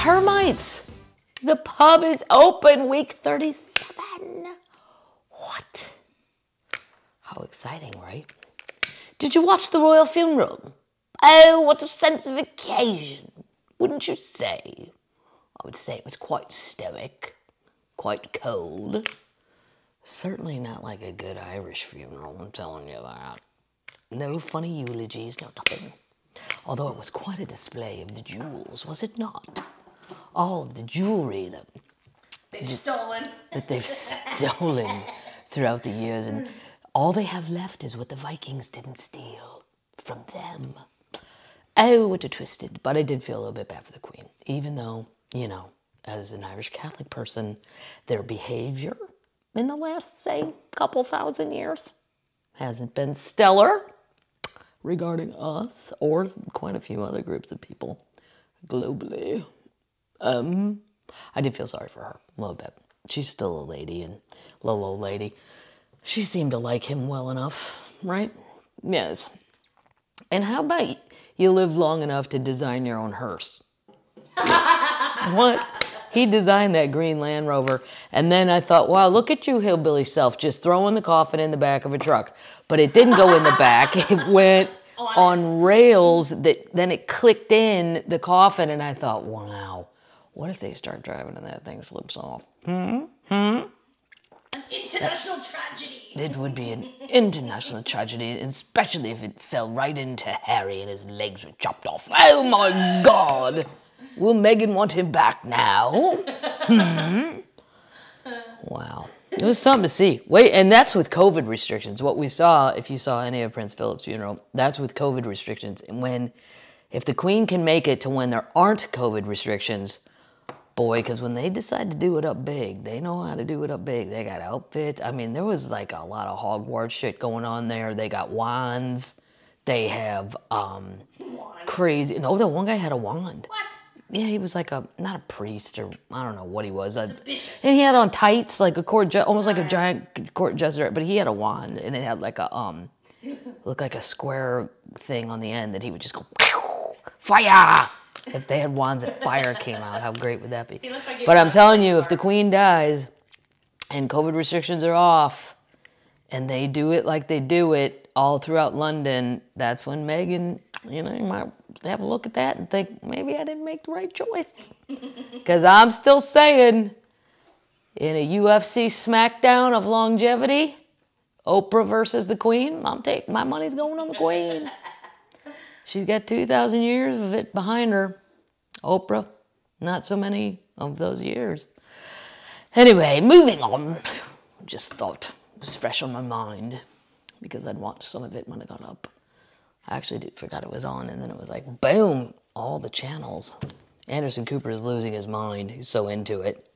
termites. The pub is open week 37. What? How exciting, right? Did you watch the royal funeral? Oh, what a sense of occasion, wouldn't you say? I would say it was quite stoic, quite cold. Certainly not like a good Irish funeral, I'm telling you that. No funny eulogies, no nothing. Although it was quite a display of the jewels, was it not? All of the jewelry that they've stolen throughout the years, and all they have left is what the Vikings didn't steal from them. Oh, what a twisted. But I did feel a little bit bad for the Queen, even though, you know, as an Irish Catholic person, their behavior in the last, say, couple thousand years hasn't been stellar regarding us or quite a few other groups of people globally. I did feel sorry for her a little bit. She's still a lady, and little old lady. She seemed to like him well enough, right? Yes. And how about you live long enough to design your own hearse? What? He designed that green Land Rover, and then I thought, wow, look at you, hillbilly self, just throwing the coffin in the back of a truck. But it didn't go in the back. It went on rails. Then it clicked in the coffin, and I thought, wow, what if they start driving and that thing slips off? An international tragedy. It would be an international tragedy, especially if it fell right into Harry and his legs were chopped off. Oh my God! Will Meghan want him back now? Wow. It was something to see. Wait, and that's with COVID restrictions. What we saw, if you saw any of Prince Philip's funeral, that's with COVID restrictions. And if the Queen can make it to when there aren't COVID restrictions, boy, because when they decide to do it up big, they know how to do it up big. They got outfits. I mean, there was like a lot of Hogwarts shit going on there. They got wands. They have crazy. No, the one guy had a wand. What? Yeah, he was like not a priest, or I don't know what he was. A bishop. And he had on tights, like a court, almost like a giant court jester, but he had a wand, and it had like a looked like a square thing on the end that he would just go fire. If they had wands and fire came out, how great would that be? But I'm telling you, if the Queen dies and COVID restrictions are off and they do it like they do it all throughout London, that's when Meghan, you know, you might have a look at that and think, maybe I didn't make the right choice. Because I'm still saying, in a UFC smackdown of longevity, Oprah versus the Queen, my money's going on the Queen. She's got 2,000 years of it behind her. Oprah, not so many of those years. Anyway, moving on. Just thought it was fresh on my mind because I'd watched some of it when I got up. I actually forgot it was on, and then it was like, boom, all the channels. Anderson Cooper is losing his mind. He's so into it.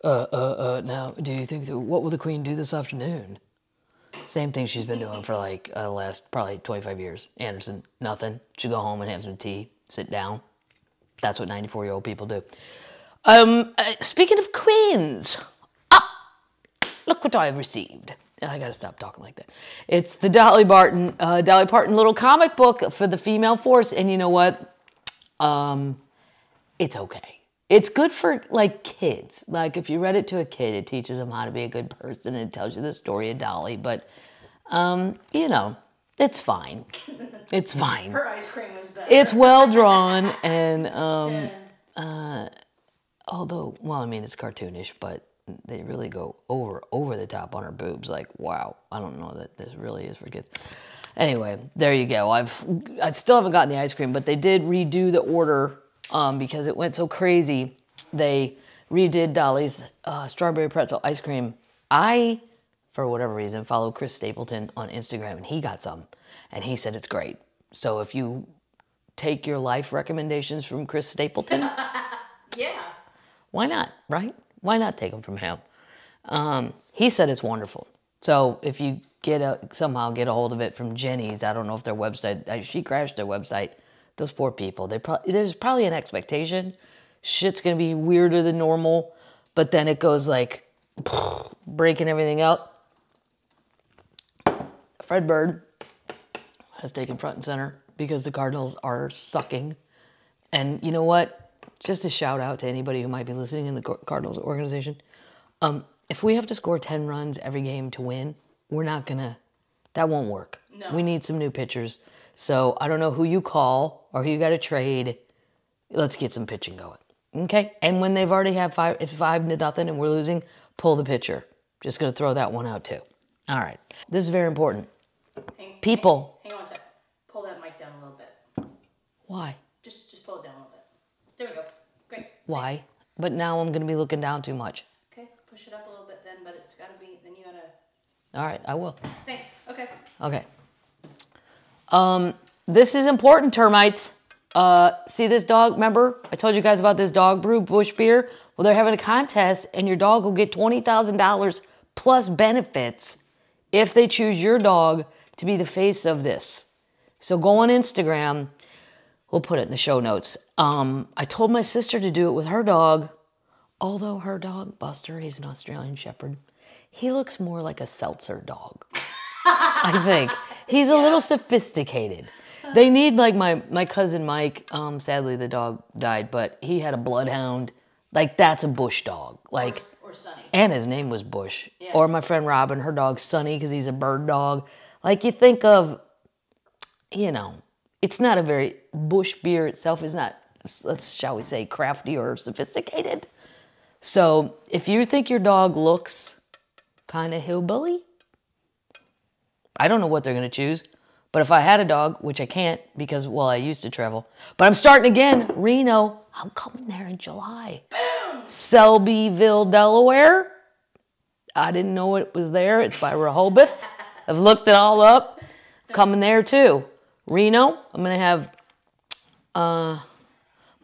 Now, do you think, what will the Queen do this afternoon? Same thing she's been doing for like the last probably 25 years. Anderson, nothing. She'll go home and have some tea, sit down. That's what 94-year-old people do. Speaking of queens, look what I've received. I gotta stop talking like that. It's the Dolly Parton little comic book for the female force, and you know what? It's okay. It's good for like kids. Like if you read it to a kid, it teaches them how to be a good person, and it tells you the story of Dolly. But you know, it's fine. It's fine. Her ice cream was better. It's well drawn, and although, well, I mean, it's cartoonish, but they really go over the top on her boobs. Like, wow, I don't know that this really is for kids. Anyway, there you go. I still haven't gotten the ice cream, but they did redo the order because it went so crazy. They redid Dolly's strawberry pretzel ice cream. I, for whatever reason, follow Chris Stapleton on Instagram, and he got some, and he said it's great. So if you take your life recommendations from Chris Stapleton, yeah, why not, right? Why not take them from him? He said it's wonderful. So if you somehow get a hold of it from Jenny's, I don't know if their website, she crashed their website. Those poor people. There's probably an expectation. Shit's gonna be weirder than normal, but then it goes like breaking everything up. Fred Bird has taken front and center because the Cardinals are sucking. And you know what? just a shout out to anybody who might be listening in the Cardinals organization. If we have to score 10 runs every game to win, we're not gonna, that won't work. No. We need some new pitchers. So I don't know who you call or who you got to trade. Let's get some pitching going. Okay? And when they've already had it's 5-0 and we're losing, pull the pitcher. Just gonna throw that one out too. All right. This is very important. People. Hang on a sec. Pull that mic down a little bit. Why? Just pull it down a little bit. There we go. Great. Why? But now I'm gonna be looking down too much. Okay, push it up a little bit then, but it's gotta be, then you gotta... All right, I will. Thanks, okay. Okay. This is important, termites. See this dog? Remember, I told you guys about this dog brew, Bush Beer? Well, they're having a contest, and your dog will get $20,000 plus benefits if they choose your dog to be the face of this. So go on Instagram. We'll put it in the show notes. I told my sister to do it with her dog, although her dog, Buster, he's an Australian Shepherd, he looks more like a seltzer dog. I think. He's a little sophisticated. They need, like, my cousin Mike, sadly the dog died, but he had a bloodhound. Like, that's a Bush dog. Like, Or Sunny. and his name was Bush. Yeah. Or my friend Robin, her dog's Sunny because he's a bird dog. Like, you think of, you know, it's not a very, Bush Beer itself is not, shall we say, crafty or sophisticated. So if you think your dog looks kind of hillbilly, I don't know what they're going to choose. But if I had a dog, which I can't because, well, I used to travel. But I'm starting again. Reno. I'm coming there in July. Boom! Selbyville, Delaware. I didn't know it was there. It's by Rehoboth. I've looked it all up. Coming there too. Reno. I'm going to have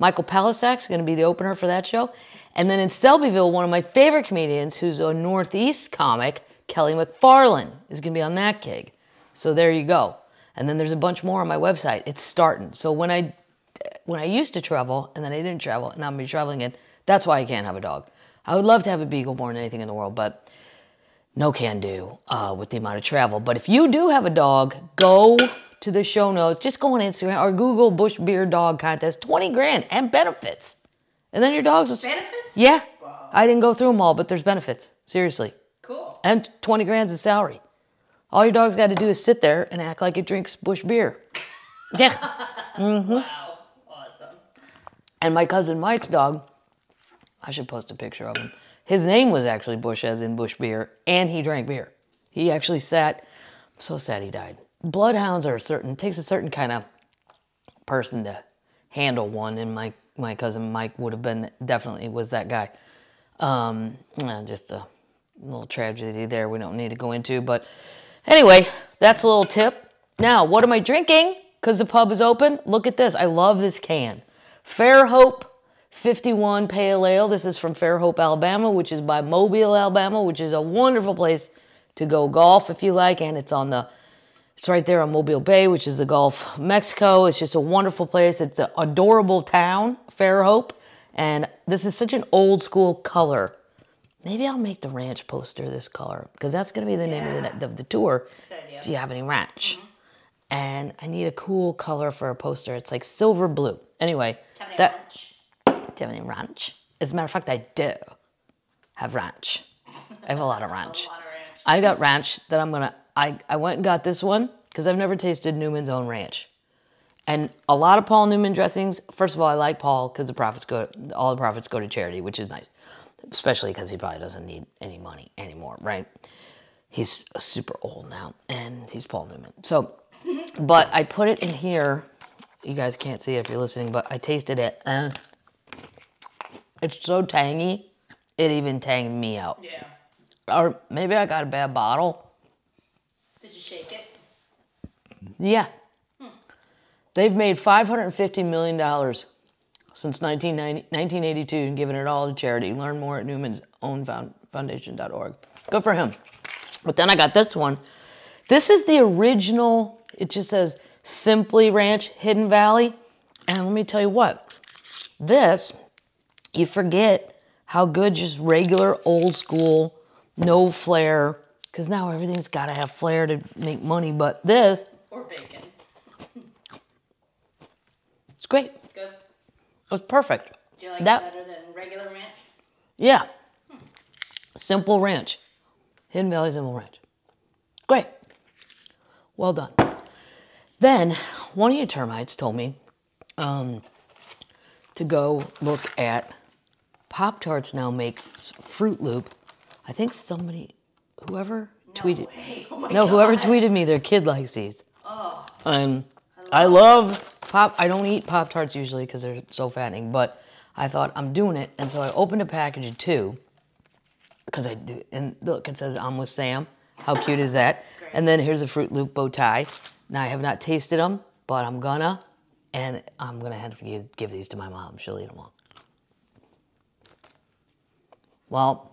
Michael Palisak's going to be the opener for that show. And then in Selbyville, one of my favorite comedians, who's a Northeast comic, Kelly McFarland, is going to be on that gig. So there you go. And then there's a bunch more on my website. It's starting. So when I used to travel, and then I didn't travel, and now I'm be traveling again, that's why I can't have a dog. I would love to have a beagle more than anything in the world, but no can do with the amount of travel. But if you do have a dog, go to the show notes. Just go on Instagram or Google Bush Beer Dog Contest. 20 grand and benefits. And then your dogs will... Benefits? Yeah. Wow. I didn't go through them all, but there's benefits. Seriously. Cool. And 20 grand's a salary. All your dog's got to do is sit there and act like it drinks Bush Beer. Yeah. Mm-hmm. Wow. Awesome. And my cousin Mike's dog, I should post a picture of him. His name was actually Bush, as in Bush Beer, and he drank beer. He actually sat, I'm so sad he died. Bloodhounds are takes a certain kind of person to handle one, and my cousin Mike would have been, definitely was that guy. Just a little tragedy there we don't need to go into, but anyway, that's a little tip. Now, what am I drinking? Because the pub is open. Look at this. I love this can. Fairhope 51 Pale Ale. This is from Fairhope, Alabama, which is by Mobile, Alabama, which is a wonderful place to go golf if you like. And it's right there on Mobile Bay, which is the Gulf of Mexico. It's just a wonderful place. It's an adorable town, Fairhope. And this is such an old school color. Maybe I'll make the ranch poster this color, because that's going to be the name of the tour. Good idea. Do you have any ranch? Mm-hmm. And I need a cool color for a poster. It's like silver blue. Anyway, Do you have any ranch? As a matter of fact, I do have ranch. I have a lot of ranch. I got ranch that I'm gonna. I went and got this one because I've never tasted Newman's own ranch. And a lot of Paul Newman dressings. First of all, I like Paul because all the profits go to charity, which is nice. Especially because he probably doesn't need any money anymore, right? He's super old now, and he's Paul Newman. So, but I put it in here. You guys can't see it if you're listening, but I tasted it. It's so tangy, it even tanged me out. Yeah. Or maybe I got a bad bottle. Did you shake it? Yeah. They've made $550 million since 1982 and given it all to charity. Learn more at Newman's own foundation.org. Good for him. But then I got this one. This is the original, it just says Simply Ranch Hidden Valley. And let me tell you what, this, you forget how good just regular old school, no flair, because now everything's got to have flair to make money, but this. Or bacon. It's great. Good. It's perfect. Do you like That- it better than regular ranch? Yeah. Simple ranch. Hidden Valley Simple Ranch. Great. Well done. Then, one of your termites told me to go look at Pop-Tarts now make Fruit Loop. I think somebody, whoever tweeted. Hey, oh my No, God. whoever tweeted me, their kid likes these. Oh, I love Pop. I don't eat Pop-Tarts usually because they're so fattening, but I thought I'm doing it. And so I opened a package of 2 because I do. And look, it says I'm with Sam. How cute is that? great. And then here's a Fruit Loop bow tie. Now I have not tasted them, but I'm gonna. And I'm gonna have to give these to my mom. She'll eat them all. Well,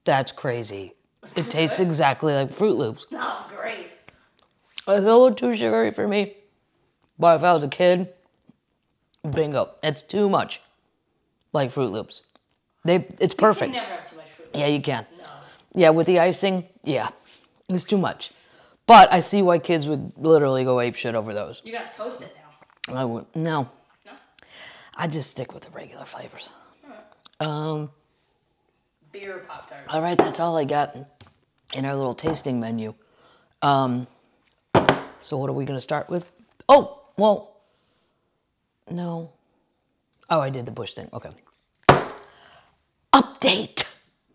that's crazy. It tastes exactly like Fruit Loops. oh, great. It's a little too sugary for me, but if I was a kid, bingo. It's too much like Fruit Loops. It's perfect. You can never have too much fruit. Yeah, you can. No. Yeah, with the icing, yeah, it's too much. But I see why kids would literally go ape shit over those. You gotta toast it now. I would no. No? I just stick with the regular flavors. Beer Pop-Tarts. All right, that's all I got in our little tasting menu. So what are we gonna start with? Oh, well, no. Oh, I did the Bush thing. Okay. Update.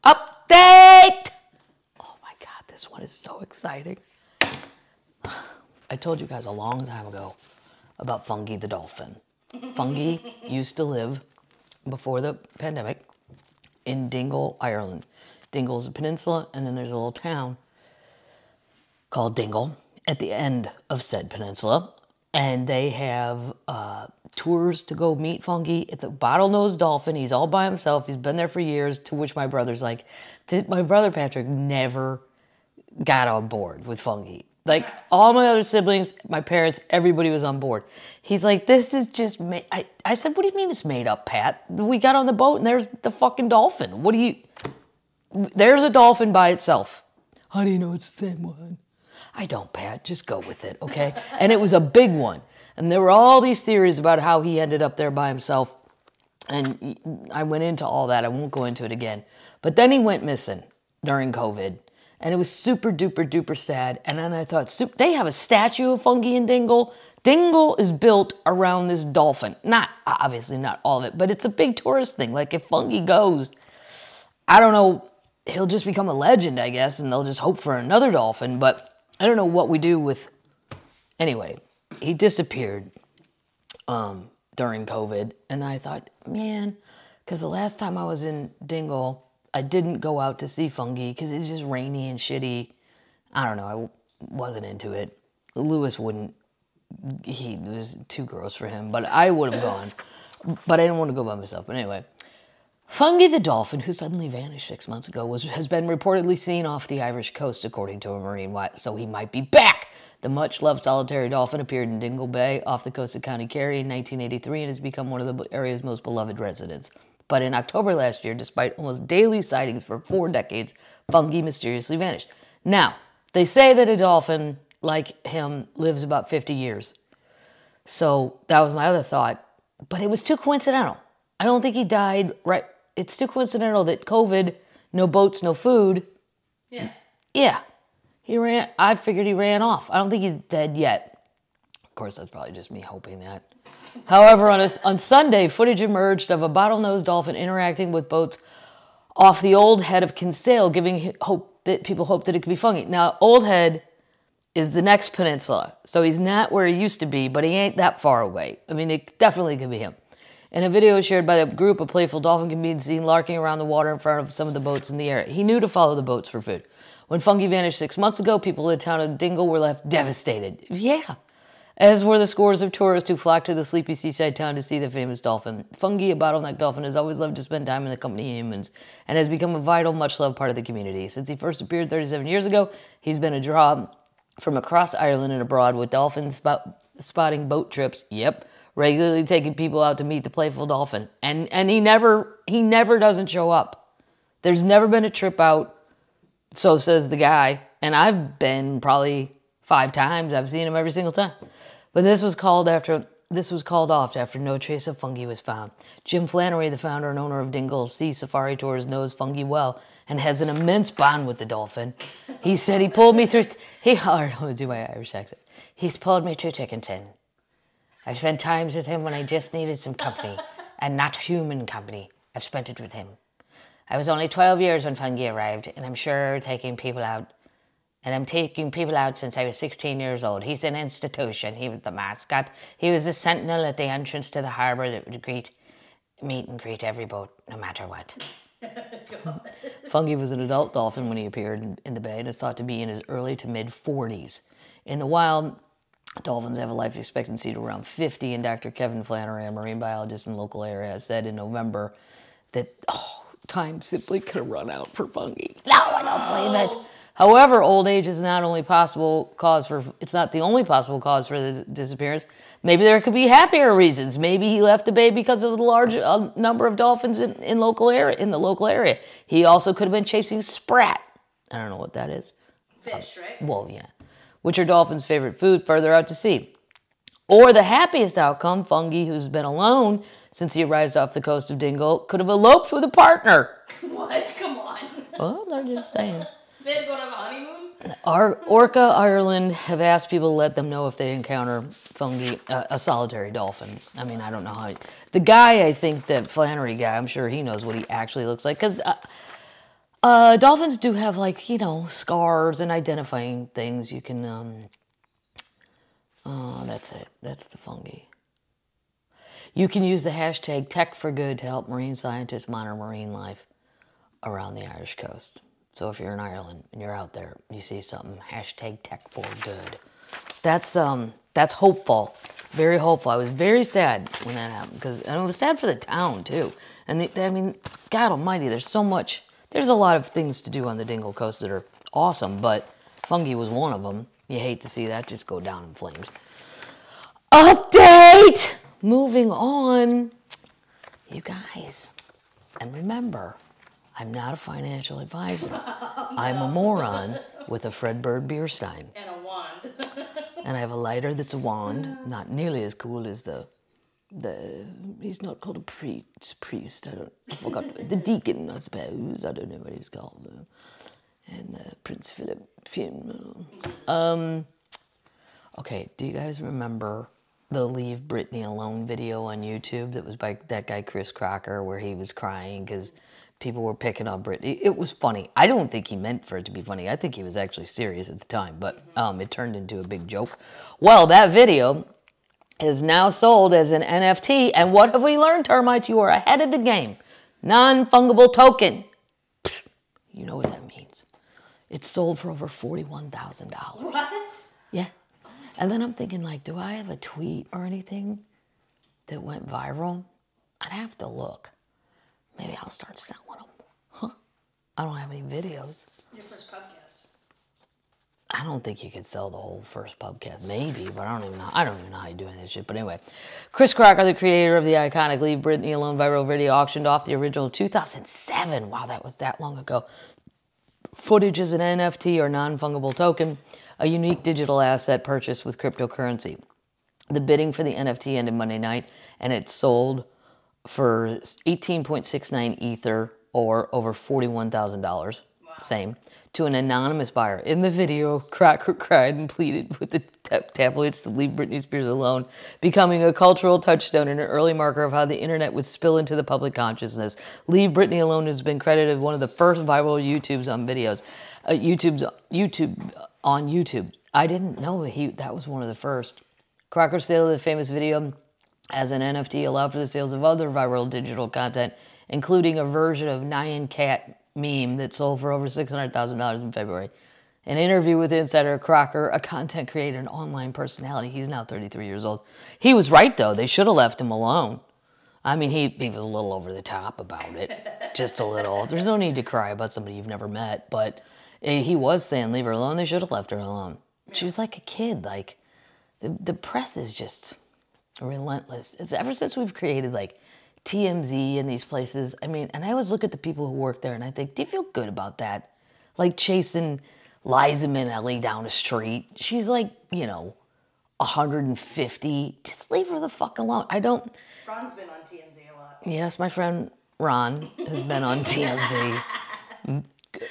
Update. Oh my God, this one is so exciting. I told you guys a long time ago about Fungi the dolphin. Fungi used to live before the pandemic in Dingle, Ireland. Dingle is a peninsula, and then there's a little town called Dingle at the end of said peninsula. And they have tours to go meet Fungi. It's a bottlenose dolphin. He's all by himself. He's been there for years, to which my brother's like, my brother Patrick never got on board with Fungi. Like, all my other siblings, my parents, everybody was on board. He's like, this is just made. I said, what do you mean it's made up, Pat? We got on the boat and there's the fucking dolphin. What do you... There's a dolphin by itself. How do you know it's the same one? I don't, Pat. Just go with it, okay? And it was a big one. And there were all these theories about how he ended up there by himself. And I went into all that. I won't go into it again. But then he went missing during COVID. And it was super duper duper sad. And then I thought, they have a statue of Fungi in Dingle. Dingle is built around this dolphin. Not, obviously not all of it, but it's a big tourist thing. Like if Fungi goes, I don't know, he'll just become a legend, I guess, and they'll just hope for another dolphin. But I don't know what we do with, anyway, he disappeared during COVID. And I thought, man, because the last time I was in Dingle, I didn't go out to see Fungi because it was just rainy and shitty. I don't know. I wasn't into it. Lewis wouldn't. It was too gross for him, but I would have gone. But I didn't want to go by myself. But anyway, Fungi the dolphin, who suddenly vanished 6 months ago, has been reportedly seen off the Irish coast, according to a marine watch. So he might be back. The much-loved solitary dolphin appeared in Dingle Bay off the coast of County Kerry in 1983 and has become one of the area's most beloved residents. But in October last year, despite almost daily sightings for 4 decades, Fungi mysteriously vanished. Now, they say that a dolphin like him lives about 50 years. So that was my other thought. But it was too coincidental. I don't think he died right. It's too coincidental that COVID, no boats, no food. Yeah. Yeah. I figured he ran off. I don't think he's dead yet. Of course, that's probably just me hoping that. However, on Sunday, footage emerged of a bottlenose dolphin interacting with boats off the Old Head of Kinsale, giving hope that people hoped that it could be Fungi. Now, Old Head is the next peninsula, so he's not where he used to be, but he ain't that far away. I mean, it definitely could be him. In a video shared by the group, a playful dolphin can be seen larking around the water in front of some of the boats in the area. He knew to follow the boats for food. When Fungi vanished 6 months ago, people in the town of Dingle were left devastated. Yeah. As were the scores of tourists who flocked to the sleepy seaside town to see the famous dolphin. Fungi, a bottleneck dolphin, has always loved to spend time in the company of humans and has become a vital, much-loved part of the community. Since he first appeared 37 years ago, he's been a draw from across Ireland and abroad, with dolphins spotting boat trips, regularly taking people out to meet the playful dolphin. And he never doesn't show up. There's never been a trip out, so says the guy, and I've been probably 5 times. I've seen him every single time. But this was called after this was called off after no trace of Fungi was found. Jim Flannery, the founder and owner of Dingle Sea Safari Tours, knows Fungi well and has an immense bond with the dolphin. He said he pulled me through... I'm going to do my Irish accent. He's pulled me through thick and thin. I've spent times with him when I just needed some company, and not human company. I've spent it with him. I was only 12 years when Fungi arrived, and I'm taking people out since I was 16 years old. He's an institution. He was the mascot. He was the sentinel at the entrance to the harbour that would meet and greet every boat, no matter what. Fungi was an adult dolphin when he appeared in the bay and is thought to be in his early to mid 40s. In the wild, dolphins have a life expectancy to around 50, and Dr. Kevin Flannery, a marine biologist in the local area, said in November that, time simply could have run out for Fungi. No, I don't believe it. However, old age is not only it's not the only possible cause for the disappearance. Maybe there could be happier reasons. Maybe he left the bay because of the large number of dolphins in the local area. He also could have been chasing sprat. I don't know what that is. Fish, right? Well, yeah. Which are dolphins' favorite food further out to sea. Or the happiest outcome, Fungi, who's been alone since he arrived off the coast of Dingle, could have eloped with a partner. What? Come on. Well, they're just saying. They had to go on a honeymoon? Orca Ireland have asked people to let them know if they encounter Fungi, a solitary dolphin. I mean, I don't know how. The guy, I think, that Flannery guy, I'm sure he knows what he actually looks like. Because dolphins do have, like, scars and identifying things. You can, that's it. That's the Fungi. You can use the hashtag #TechForGood to help marine scientists monitor marine life around the Irish coast. So if you're in Ireland and you're out there, you see something, #TechForGood. That's hopeful, very hopeful. I was very sad when that happened, because it was sad for the town too. And I mean, God Almighty, there's a lot of things to do on the Dingle coast that are awesome, but Fungi was one of them. You hate to see that just go down in flames. Update! Moving on, you guys, and remember, I'm not a financial advisor. I'm a moron with a Fred Bird beer stein. And a wand. And I have a lighter that's a wand, not nearly as cool as he's not called a priest. I forgot, the deacon, I suppose. I don't know what he was called. And Prince Philip funeral. Okay, do you guys remember the Leave Britney Alone video on YouTube that was by that guy Chris Crocker, where he was crying because people were picking on Britney? It was funny. I don't think he meant for it to be funny. I think he was actually serious at the time, but it turned into a big joke. Well, that video is now sold as an NFT, and what have we learned, termites? You are ahead of the game. Non-fungible token. Pfft, you know what that means. It's sold for over $41,000. What? Yeah. And then I'm thinking, like, do I have a tweet or anything that went viral? I'd have to look. Maybe I'll start selling them. Huh? I don't have any videos. Your first podcast. I don't think you could sell the whole first pubcast. Maybe, but I don't even know how you do any of this shit. But anyway, Chris Crocker, the creator of the iconic Leave Britney Alone viral video, auctioned off the original 2007. Wow, that was that long ago. Footage is an NFT, or non-fungible token, a unique digital asset purchased with cryptocurrency. The bidding for the NFT ended Monday night, and it sold for 18.69 Ether, or over $41,000. Wow. Same. To an anonymous buyer. In the video, Crocker cried and pleaded with the tabloids to leave Britney Spears alone, becoming a cultural touchstone and an early marker of how the internet would spill into the public consciousness. Leave Britney Alone has been credited one of the first viral YouTubes on videos. On YouTube. I didn't know that was one of the first. Crocker's sale of the famous video as an NFT allowed for the sales of other viral digital content, including a version of Nyan Cat meme that sold for over $600,000 in February. An interview with Insider, Crocker, a content creator and online personality, he's now 33 years old. He was right, though. They should have left him alone. I mean, he was a little over the top about it. Just a little. There's no need to cry about somebody you've never met, but he was saying leave her alone. They should have left her alone. She was like a kid. Like, the press is just relentless. It's ever since we've created, like, TMZ and these places. I mean, and I always look at the people who work there and I think, do you feel good about that? Like chasing Liza Minnelli down the street. She's like, 150. Just leave her the fuck alone. I don't. Ron's been on TMZ a lot. Yes, my friend Ron has been on TMZ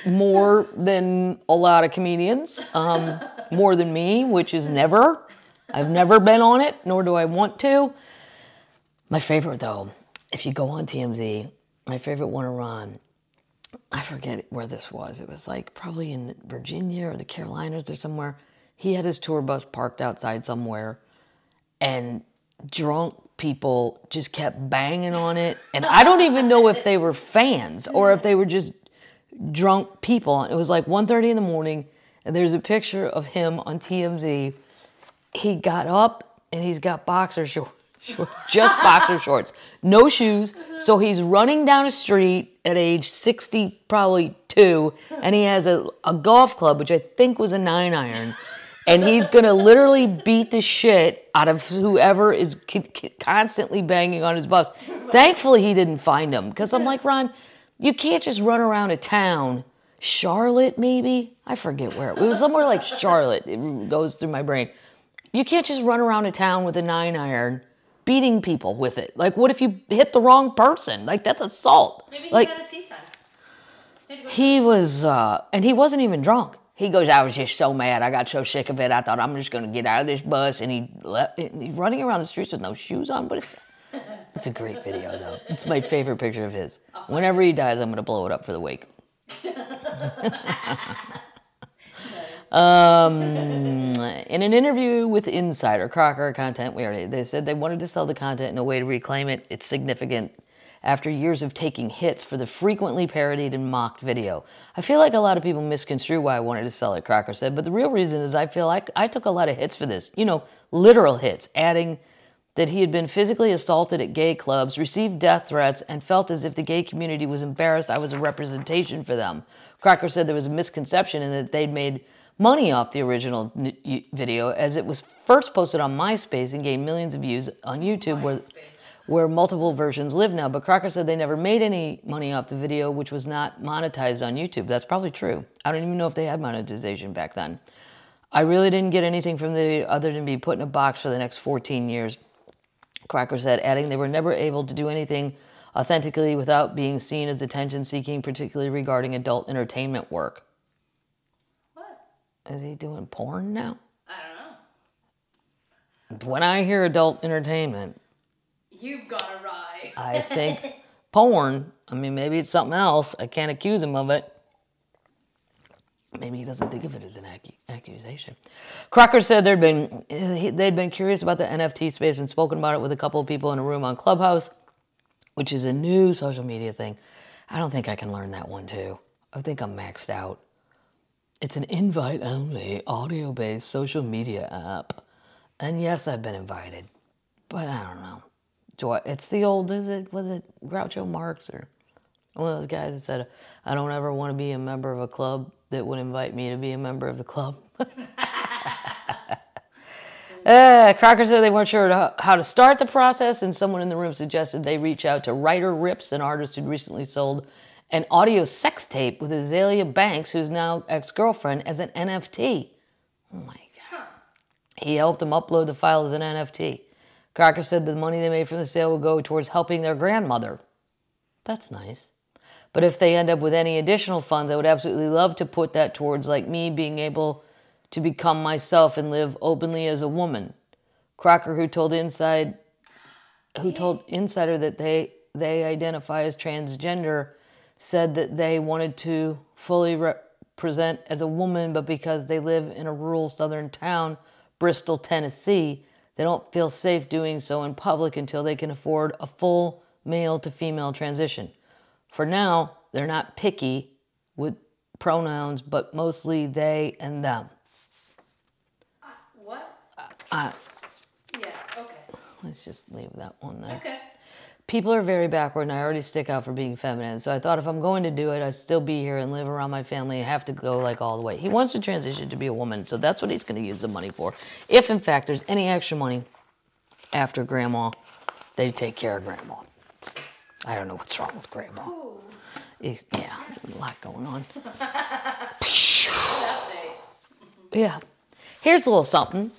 more than a lot of comedians, more than me, which is never. I've never been on it, nor do I want to. My favorite, though, if you go on TMZ, my favorite one of Ron, I forget where this was. It was like probably in Virginia or the Carolinas or somewhere. He had his tour bus parked outside somewhere, and drunk people just kept banging on it. And I don't even know if they were fans or if they were just drunk people. It was like 1:30 in the morning, and there's a picture of him on TMZ. He got up, and he's got boxer shorts. Just boxer shorts, no shoes. So he's running down a street at age 60, probably 2, and he has a golf club, which I think was a 9-iron, and he's gonna literally beat the shit out of whoever is constantly banging on his bus. Thankfully, he didn't find him, because I'm like, Ron, you can't just run around a town. Charlotte, maybe? I forget where. It was somewhere like Charlotte. It goes through my brain. You can't just run around a town with a 9-iron. Beating people with it. Like, what if you hit the wrong person? Like, that's assault. Maybe he like, had a tea time. He was, and he wasn't even drunk. He goes, I was just so mad. I got so sick of it. I thought, I'm just going to get out of this bus. And he's running around the streets with no shoes on. What is that? It's a great video, though. It's my favorite picture of his. Whenever he dies, I'm going to blow it up for the wake. In an interview with Insider, Crocker Content, they said they wanted to sell the content in a way to reclaim it. It's significant after years of taking hits for the frequently parodied and mocked video. I feel like a lot of people misconstrue why I wanted to sell it, Crocker said, but the real reason is I feel like I took a lot of hits for this. You know, literal hits, adding that he had been physically assaulted at gay clubs, received death threats, and felt as if the gay community was embarrassed I was a representation for them. Crocker said there was a misconception and that they'd made money off the original video as it was first posted on MySpace and gained millions of views on YouTube where multiple versions live now. But Crocker said they never made any money off the video, which was not monetized on YouTube. That's probably true. I don't even know if they had monetization back then. I really didn't get anything from the video other than be put in a box for the next 14 years. Crocker said, adding they were never able to do anything authentically without being seen as attention-seeking, particularly regarding adult entertainment work. Is he doing porn now? I don't know. When I hear adult entertainment, you've got a rye. I think porn. I mean, maybe it's something else. I can't accuse him of it. Maybe he doesn't think of it as an accusation. Crocker said they'd been curious about the NFT space and spoken about it with a couple of people in a room on Clubhouse, which is a new social media thing. I don't think I can learn that one too. I think I'm maxed out. It's an invite-only, audio-based social media app. And yes, I've been invited. But I don't know. It's the old, was it Groucho Marx or one of those guys that said, I don't ever want to be a member of a club that would invite me to be a member of the club. Crocker said they weren't sure how to start the process, and someone in the room suggested they reach out to Writer Rips, an artist who'd recently sold an audio sex tape with Azalea Banks, who's now ex-girlfriend, as an NFT. Oh my God. He helped him upload the file as an NFT. Crocker said the money they made from the sale would go towards helping their grandmother. That's nice. But if they end up with any additional funds, I would absolutely love to put that towards like me being able to become myself and live openly as a woman. Crocker, who told Insider that they identify as transgender, said that they wanted to fully represent as a woman, but because they live in a rural southern town, Bristol, Tennessee, they don't feel safe doing so in public until they can afford a full male to female transition. For now, they're not picky with pronouns, but mostly they and them. What? Yeah, okay. Let's just leave that one there. Okay. People are very backward, and I already stick out for being feminine. So I thought if I'm going to do it, I'd still be here and live around my family. I have to go like all the way. He wants to transition to be a woman, so that's what he's going to use the money for. If, in fact, there's any extra money after Grandma, they take care of Grandma. I don't know what's wrong with Grandma. Yeah, a lot going on. Yeah. Here's a little something.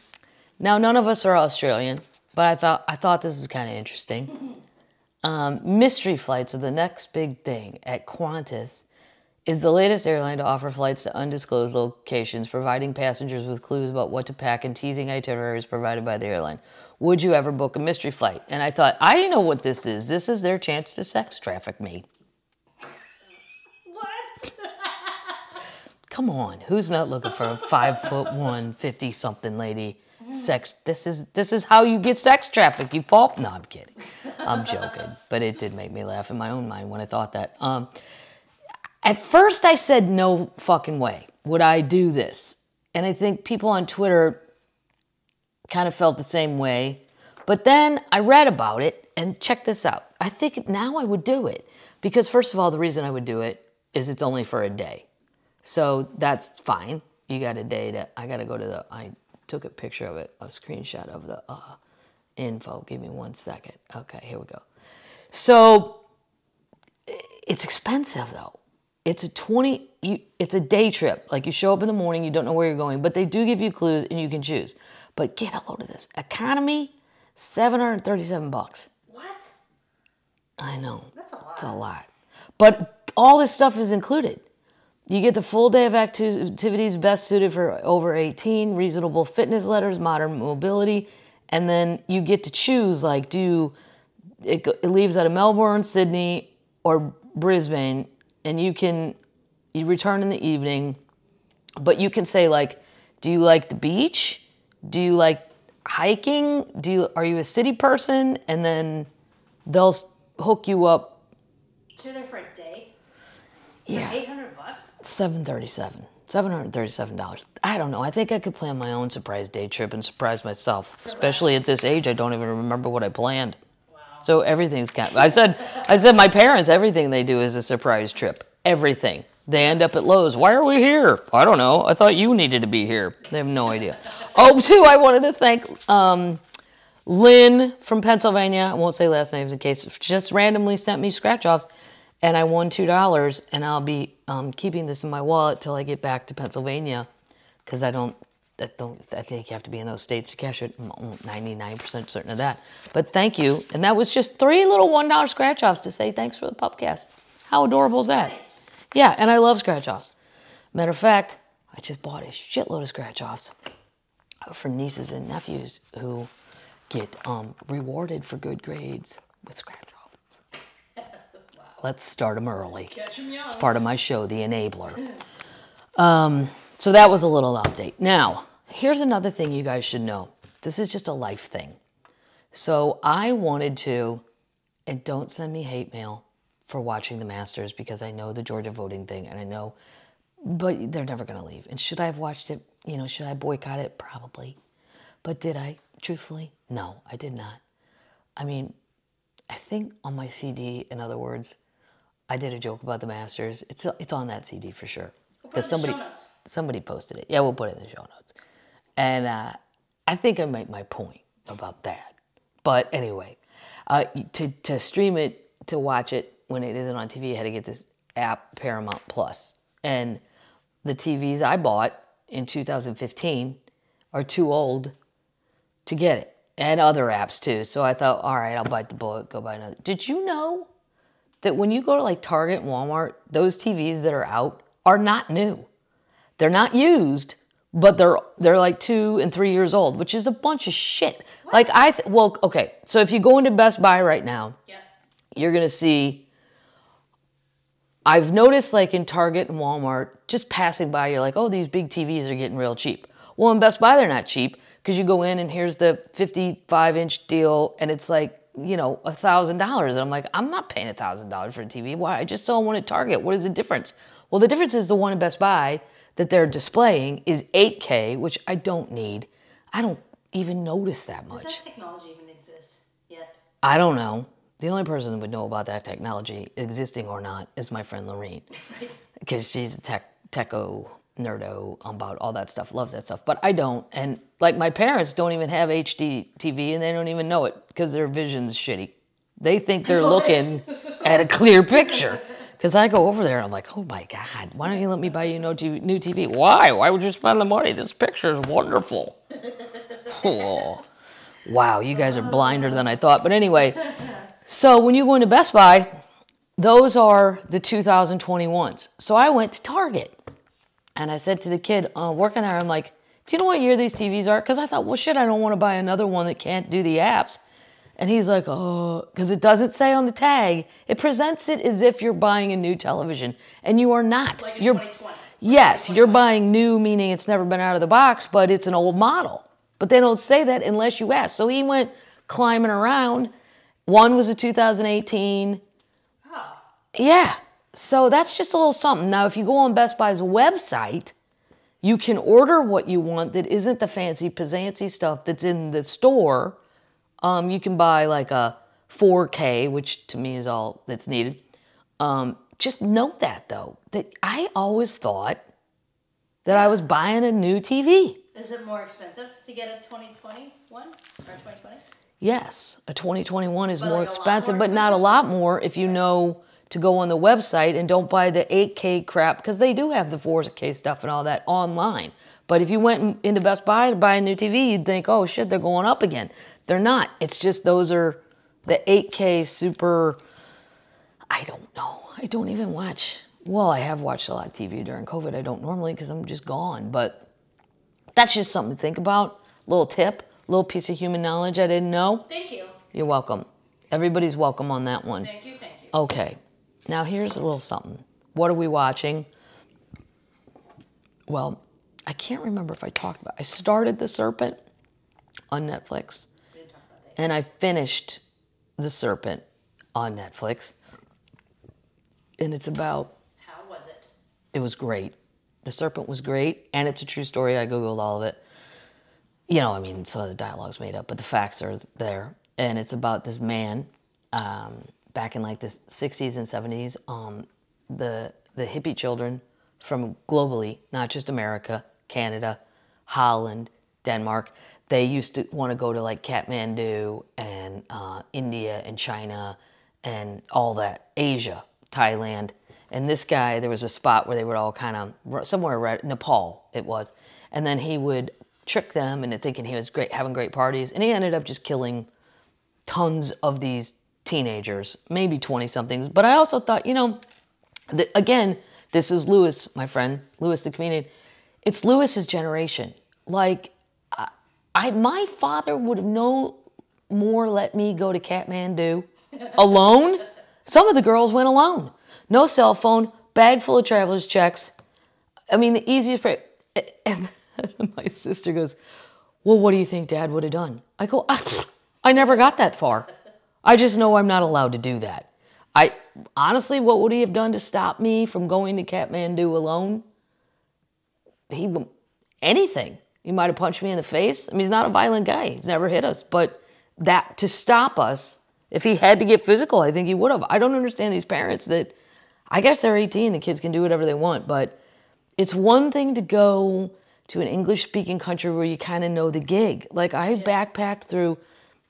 Now, none of us are Australian, but I thought this was kind of interesting. Mystery flights are the next big thing at Qantas. Is the latest airline to offer flights to undisclosed locations, providing passengers with clues about what to pack and teasing itineraries provided by the airline. Would you ever book a mystery flight? And I thought, I know what this is. This is their chance to sex traffic me. What? Come on, who's not looking for a 5'1", 50-something lady? Sex. This is how you get sex trafficked. You fall. No, I'm kidding. I'm joking, but it did make me laugh in my own mind when I thought that. At first, I said, no fucking way would I do this. And I think people on Twitter kind of felt the same way. But then I read about it, and check this out. I think now I would do it. Because first of all, the reason I would do it is it's only for a day. So that's fine. You got a day to, I got to go to the, I took a picture of it, a screenshot of the info. Give me 1 second. Okay, here we go. So it's expensive though. It's it's a day trip. Like you show up in the morning, you don't know where you're going, but they do give you clues and you can choose. But get a load of this. Economy, $737. What? I know. That's a lot. It's a lot. But all this stuff is included. You get the full day of activities best suited for over 18, reasonable fitness letters, modern mobility, and then you get to choose, like, it leaves out of Melbourne, Sydney, or Brisbane, and you return in the evening, but you can say, like, do you like the beach? Do you like hiking? Are you a city person? And then they'll hook you up. So they're for a day? Yeah. For $800? $737. I don't know. I think I could plan my own surprise day trip and surprise myself. Especially at this age, I don't even remember what I planned. Wow. So everything's kind of, I said my parents, everything they do is a surprise trip. Everything. They end up at Lowe's. Why are we here? I don't know. I thought you needed to be here. They have no idea. Oh, too, I wanted to thank Lynn from Pennsylvania. I won't say last names in case. Just randomly sent me scratch-offs. And I won $2, and I'll be keeping this in my wallet till I get back to Pennsylvania, because I think you have to be in those states to cash it. I'm 99% certain of that. But thank you. And that was just 3 little $1 scratch-offs to say thanks for the Pupcast. How adorable is that? Nice. Yeah, and I love scratch-offs. Matter of fact, I just bought a shitload of scratch-offs for nieces and nephews who get rewarded for good grades with scratch-offs. Let's start them early. Catch 'em young. It's part of my show, The Enabler. So that was a little update. Now, here's another thing you guys should know. This is just a life thing. So I wanted to, and don't send me hate mail for watching the Masters, because I know the Georgia voting thing, and I know, but they're never going to leave. And should I have watched it? You know, should I boycott it? Probably. But did I? Truthfully, no, I did not. I mean, I think on my CD, in other words, I did a joke about the Masters. It's on that CD for sure. Because somebody posted it. Yeah, we'll put it in the show notes. And I think I make my point about that. But anyway, to stream it, to watch it when it isn't on TV, I had to get this app, Paramount Plus. And the TVs I bought in 2015 are too old to get it. And other apps too. So I thought, all right, I'll bite the bullet, go buy another. Did you know that when you go to like Target and Walmart, those TVs that are out are not new? They're not used, but they're like 2 and 3 years old, which is a bunch of shit. What? Like well, okay. So if you go into Best Buy right now, you're gonna see. I've noticed, like in Target and Walmart, just passing by, you're like, oh, these big TVs are getting real cheap. Well, in Best Buy, they're not cheap, because you go in and here's the 55-inch deal, and it's like, you know, $1,000. And I'm like, I'm not paying $1,000 for a TV. Why? I just saw one at Target. What is the difference? Well, the difference is the one at Best Buy that they're displaying is 8K, which I don't need. I don't even notice that much. Does that technology even exist yet? I don't know. The only person that would know about that technology, existing or not, is my friend Lorene. Because she's a techo nerdo about all that stuff, loves that stuff. But I don't. And like my parents don't even have HD TV, and they don't even know it because their vision's shitty. They think they're looking at a clear picture. Because I go over there and I'm like, oh my God, why don't you let me buy you a new TV? Why? Why would you spend the money? This picture is wonderful. Oh, wow, you guys are blinder than I thought. But anyway, so when you go into Best Buy, those are the 2021s. So I went to Target and I said to the kid working there, I'm like, do you know what year these TVs are? Because I thought, well, shit, I don't want to buy another one that can't do the apps. And he's like, oh, because it doesn't say on the tag. It presents it as if you're buying a new television, and you are not. Like in 2020. Yes, you're buying new, meaning it's never been out of the box, but it's an old model. But they don't say that unless you ask. So he went climbing around. One was a 2018. Oh. Yeah. So that's just a little something. Now, if you go on Best Buy's website, you can order what you want that isn't the fancy, pizzancy stuff that's in the store. You can buy like a 4K, which to me is all that's needed. Just note that, though, that I always thought that I was buying a new TV. Is it more expensive to get a 2021 or 2020? Yes, a 2021 is But more like a lot expensive, more but not a expensive? lot more if you know to go on the website and don't buy the 8K crap, because they do have the 4K stuff and all that online. But if you went into Best Buy to buy a new TV, you'd think, oh shit, they're going up again. They're not. It's just those are the 8K super, I don't know. I don't even watch. Well, I have watched a lot of TV during COVID. I don't normally because I'm just gone. But that's just something to think about. Little tip, little piece of human knowledge I didn't know. Thank you. You're welcome. Everybody's welcome on that one. Thank you. Thank you. Okay. Now here's a little something. What are we watching? Well, I can't remember if I talked about it. I started The Serpent on Netflix. We didn't talk about that. And I finished The Serpent on Netflix. And it's about, How was it? it was great. The Serpent was great, and it's a true story. I Googled all of it. You know, I mean, some of the dialogue's made up, but the facts are there. And it's about this man, back in like the 60s and 70s, the hippie children from globally, not just America, Canada, Holland, Denmark, they used to want to go to like Kathmandu and India and China and all that, Asia, Thailand. And this guy, there was a spot where they would all kind of, somewhere right, Nepal it was. And then he would trick them into thinking he was great, having great parties. And he ended up just killing tons of these teenagers, maybe 20-somethings. But I also thought, you know, again, this is Lewis, my friend, Lewis the comedian. It's Lewis's generation. Like, my father would have no more let me go to Kathmandu alone. Some of the girls went alone. No cell phone, bag full of traveler's checks. I mean, the easiest way. And my sister goes, well, what do you think Dad would have done? I go, I never got that far. I just know I'm not allowed to do that. Honestly, what would he have done to stop me from going to Kathmandu alone? Anything. He might have punched me in the face. I mean, he's not a violent guy. He's never hit us. But that, to stop us, if he had to get physical, I think he would have. I don't understand these parents that, I guess they're 18, the kids can do whatever they want, but it's one thing to go to an English-speaking country where you kind of know the gig. Like, I backpacked through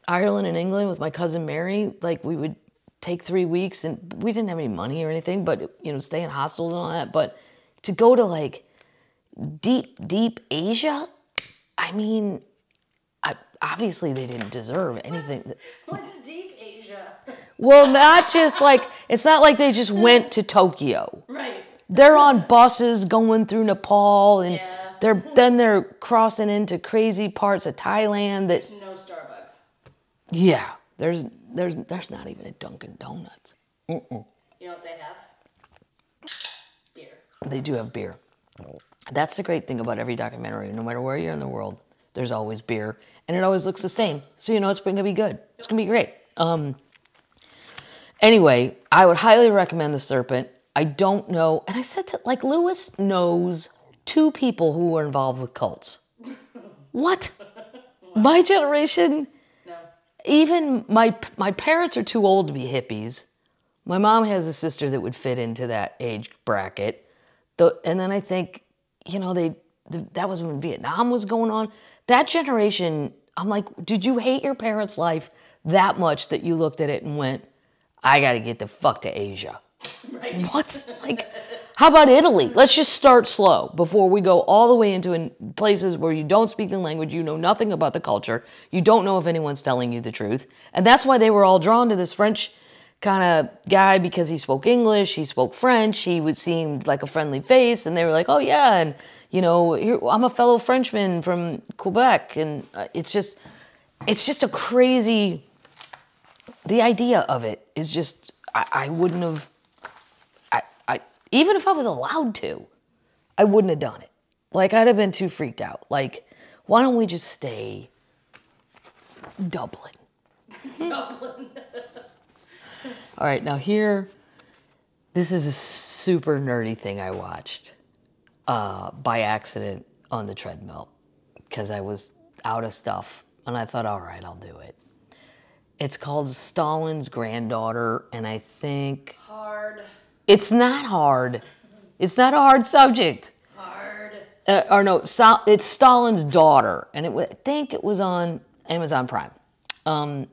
Ireland and England with my cousin Mary. Like, we would take 3 weeks, and we didn't have any money or anything, but, you know, stay in hostels and all that. But to go to, like, deep, deep Asia, I mean, obviously they didn't deserve anything. What's deep Asia? Well, not just like, it's not like they just went to Tokyo. Right. They're on buses going through Nepal, and Yeah. they're crossing into crazy parts of Thailand that, There's no Starbucks. yeah, there's not even a Dunkin' Donuts. You know what they have? Beer. They do have beer. That's the great thing about every documentary. No matter where you're in the world, there's always beer, and it always looks the same. So you know it's going to be good. It's going to be great. Anyway, I would highly recommend The Serpent. I don't know, and I said to, like, Lewis knows 2 people who were involved with cults. What? My generation, No. even my parents are too old to be hippies. My mom has a sister that would fit into that age bracket. And then I think, you know, that was when Vietnam was going on. That generation, I'm like, did you hate your parents' life that much that you looked at it and went, I got to get the fuck to Asia? Right. What? Like, how about Italy? Let's just start slow before we go all the way into places where you don't speak the language, you know nothing about the culture, you don't know if anyone's telling you the truth. And that's why they were all drawn to this French kind of guy, because he spoke English, he spoke French, he would seem like a friendly face, and they were like, oh yeah, and you know, here, I'm a fellow Frenchman from Quebec, and it's just a crazy, the idea of it is just, I wouldn't have, even if I was allowed to, I wouldn't have done it. Like, I'd have been too freaked out. Like, why don't we just stay Dublin? Dublin. All right, now here, this is a super nerdy thing I watched by accident on the treadmill because I was out of stuff, and I thought, all right, I'll do it. It's called Stalin's Granddaughter, and I think... Hard. It's not hard. It's not a hard subject. Hard. Or no, it's Stalin's Daughter, and I think it was on Amazon Prime.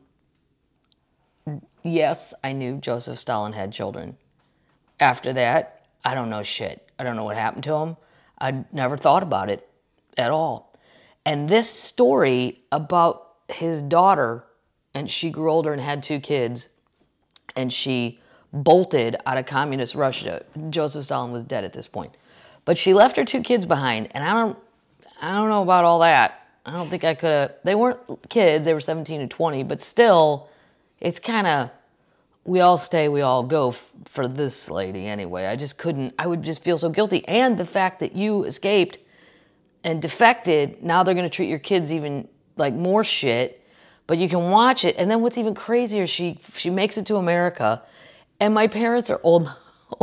Yes, I knew Joseph Stalin had children. After that, I don't know shit. I don't know what happened to him. I never thought about it at all. And this story about his daughter, and she grew older and had 2 kids, and she bolted out of communist Russia. Joseph Stalin was dead at this point. But she left her 2 kids behind, and I don't know about all that. I don't think I could have, they weren't kids, they were 17 and 20, but still, it's kind of, we all stay, we all go for this lady anyway. I just couldn't, I would just feel so guilty. And the fact that you escaped and defected, now they're going to treat your kids even like more shit, but you can watch it. And then what's even crazier, she makes it to America, and my parents are old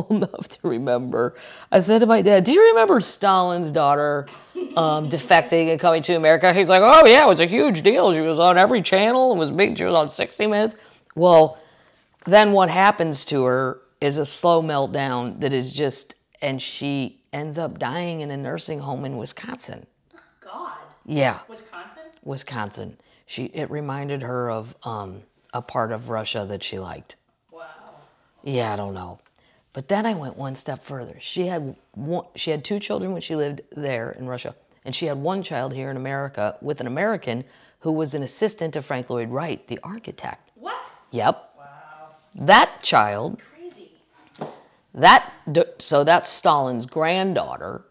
enough to remember. I said to my dad, do you remember Stalin's daughter defecting and coming to America? He's like, oh yeah, it was a huge deal. She was on every channel. It was big. She was on 60 Minutes. Well, then what happens to her is a slow meltdown that is just, and she ends up dying in a nursing home in Wisconsin. God. Yeah. Wisconsin? Wisconsin. It reminded her of a part of Russia that she liked. Wow. Yeah, I don't know. But then I went one step further. She had 2 children when she lived there in Russia, and she had 1 child here in America with an American who was an assistant to Frank Lloyd Wright, the architect. What? Yep. Wow. That child, Crazy. so that's Stalin's granddaughter,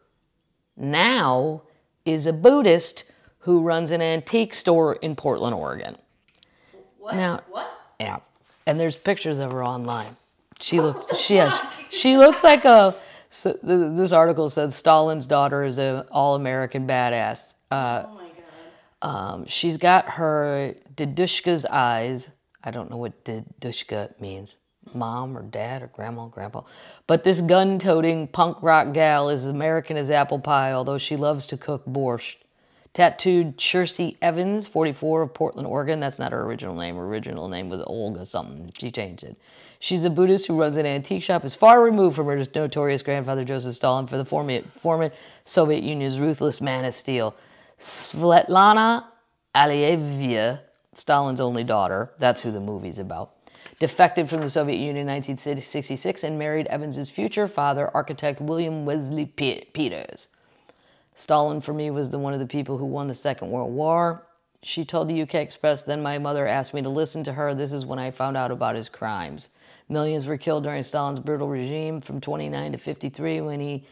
now is a Buddhist who runs an antique store in Portland, Oregon. What? Now, What? yeah, and there's pictures of her online. She looks like a. So this article said Stalin's daughter is an all-American badass. Oh my God. She's got her Dedushka's eyes. I don't know what Dedushka means. Mom or dad or grandma, grandpa. But this gun-toting punk rock gal is as American as apple pie, although she loves to cook borscht. Tattooed Chercy Evans, 44, of Portland, Oregon. That's not her original name. Her original name was Olga something. She changed it. She's a Buddhist who runs an antique shop, is far removed from her notorious grandfather Joseph Stalin for the former Soviet Union's ruthless man of steel. Svetlana Aliyeva, Stalin's only daughter, that's who the movie's about, defected from the Soviet Union in 1966 and married Evans's future father, architect William Wesley Peters. Stalin, for me, was one of the people who won the Second World War. She told the UK Express, then my mother asked me to listen to her. This is when I found out about his crimes. Millions were killed during Stalin's brutal regime from 29 to 53 when he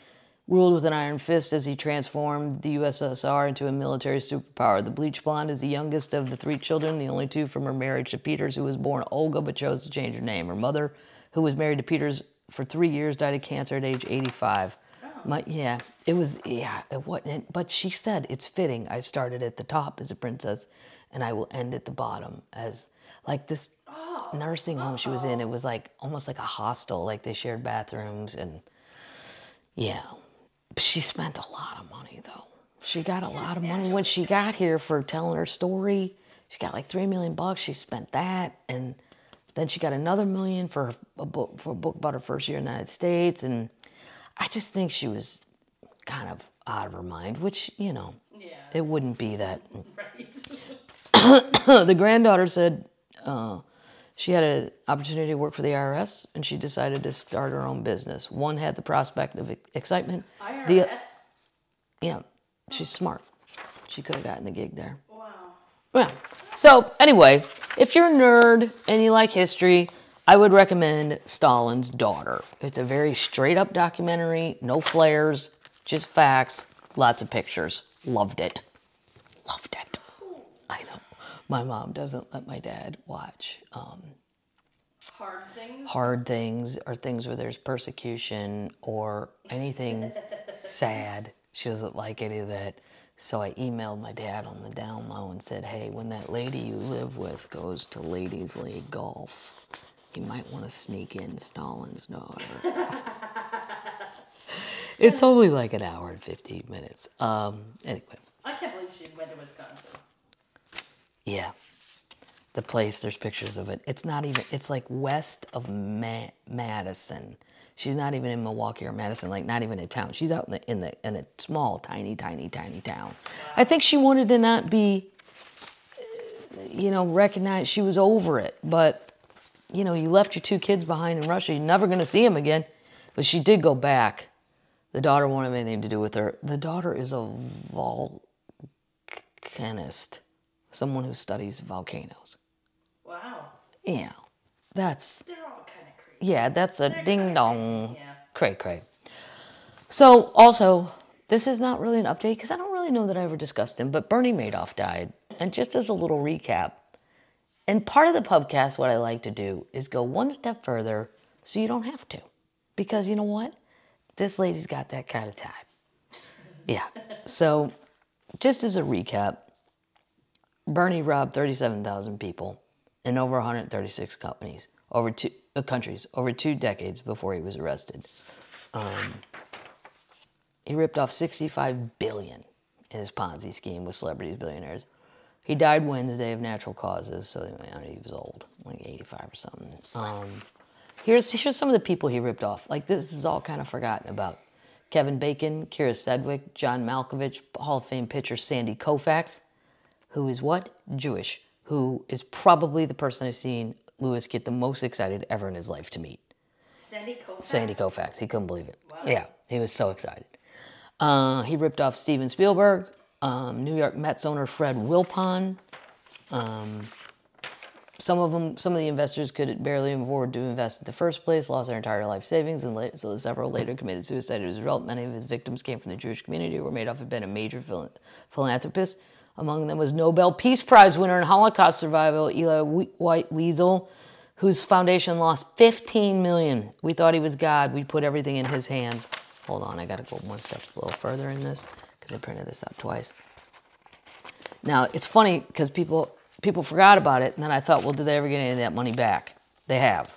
ruled with an iron fist as he transformed the USSR into a military superpower. The bleach blonde is the youngest of the 3 children, the only 2 from her marriage to Peters, who was born Olga but chose to change her name. Her mother, who was married to Peters for 3 years, died of cancer at age 85. It wasn't, but she said, it's fitting. I started at the top as a princess, and I will end at the bottom as, like, this nursing home she was in. It was like, almost like a hostel, like they shared bathrooms, and yeah. But she spent a lot of money, though. She got a lot of money when she got here for telling her story. She got like $3 million bucks. She spent that, and then she got another $1 million for a book about her first year in the United States, and I just think she was kind of out of her mind, which, you know, it wouldn't be that. Right. The granddaughter said She had an opportunity to work for the IRS, and she decided to start her own business. One had the prospect of excitement. IRS? Yeah, she's smart. She could have gotten the gig there. Wow. Yeah. So anyway, if you're a nerd and you like history, I would recommend Stalin's Daughter. It's a very straight up documentary, no flares, just facts, lots of pictures. Loved it. Loved it. I know. My mom doesn't let my dad watch Hard things? hard things or things where there's persecution or anything sad. She doesn't like any of that. So I emailed my dad on the down low and said, hey, when that lady you live with goes to ladies' league golf, you might want to sneak in Stalin's Daughter. It's only like an hour and 15 minutes. Anyway. I can't believe she went to Wisconsin. Yeah. The place, there's pictures of it. It's not even, it's like west of Madison. She's not even in Milwaukee or Madison, like not even a town. She's out in a small, tiny town. Wow. I think she wanted to not be, recognized. She was over it. But, you left your 2 kids behind in Russia. You're never going to see them again. But she did go back. The daughter won't have anything to do with her. The daughter is a volcanist, someone who studies volcanoes. Wow. Yeah, that's... They're all kind of crazy. Yeah, that's a ding-dong. Yeah. Cray-cray. So, also, this is not really an update, because I don't really know that I ever discussed him, but Bernie Madoff died. And just as a little recap, and part of the podcast, what I like to do is go one step further so you don't have to. Because you know what? This lady's got that kind of time. Yeah. So, just as a recap, Bernie robbed 37,000 people in over 136 countries over 2 decades before he was arrested. He ripped off $65 billion in his Ponzi scheme with celebrities, billionaires. He died Wednesday of natural causes, so he was old, like 85 or something. Here's some of the people he ripped off. Like, this is all kind of forgotten about. Kevin Bacon, Kira Sedgwick, John Malkovich, Hall of Fame pitcher Sandy Koufax, who is what? Jewish, who is probably the person I've seen Lewis get the most excited ever in his life to meet. Sandy Koufax? Sandy Koufax. He couldn't believe it. Wow. Yeah, he was so excited. He ripped off Steven Spielberg, New York Mets owner Fred Wilpon. Some of the investors could barely afford to invest in the first place, lost their entire life savings, and so several later committed suicide as a result. Many of his victims came from the Jewish community, where Madoff had been a major philanthropist. Among them was Nobel Peace Prize winner and Holocaust survivor Elie Wiesel, whose foundation lost $15 million. We thought he was God. We put everything in his hands. Hold on, I got to go one step a little further in this because I printed this out twice. Now, it's funny because people forgot about it, and then I thought, well, did they ever get any of that money back? They have,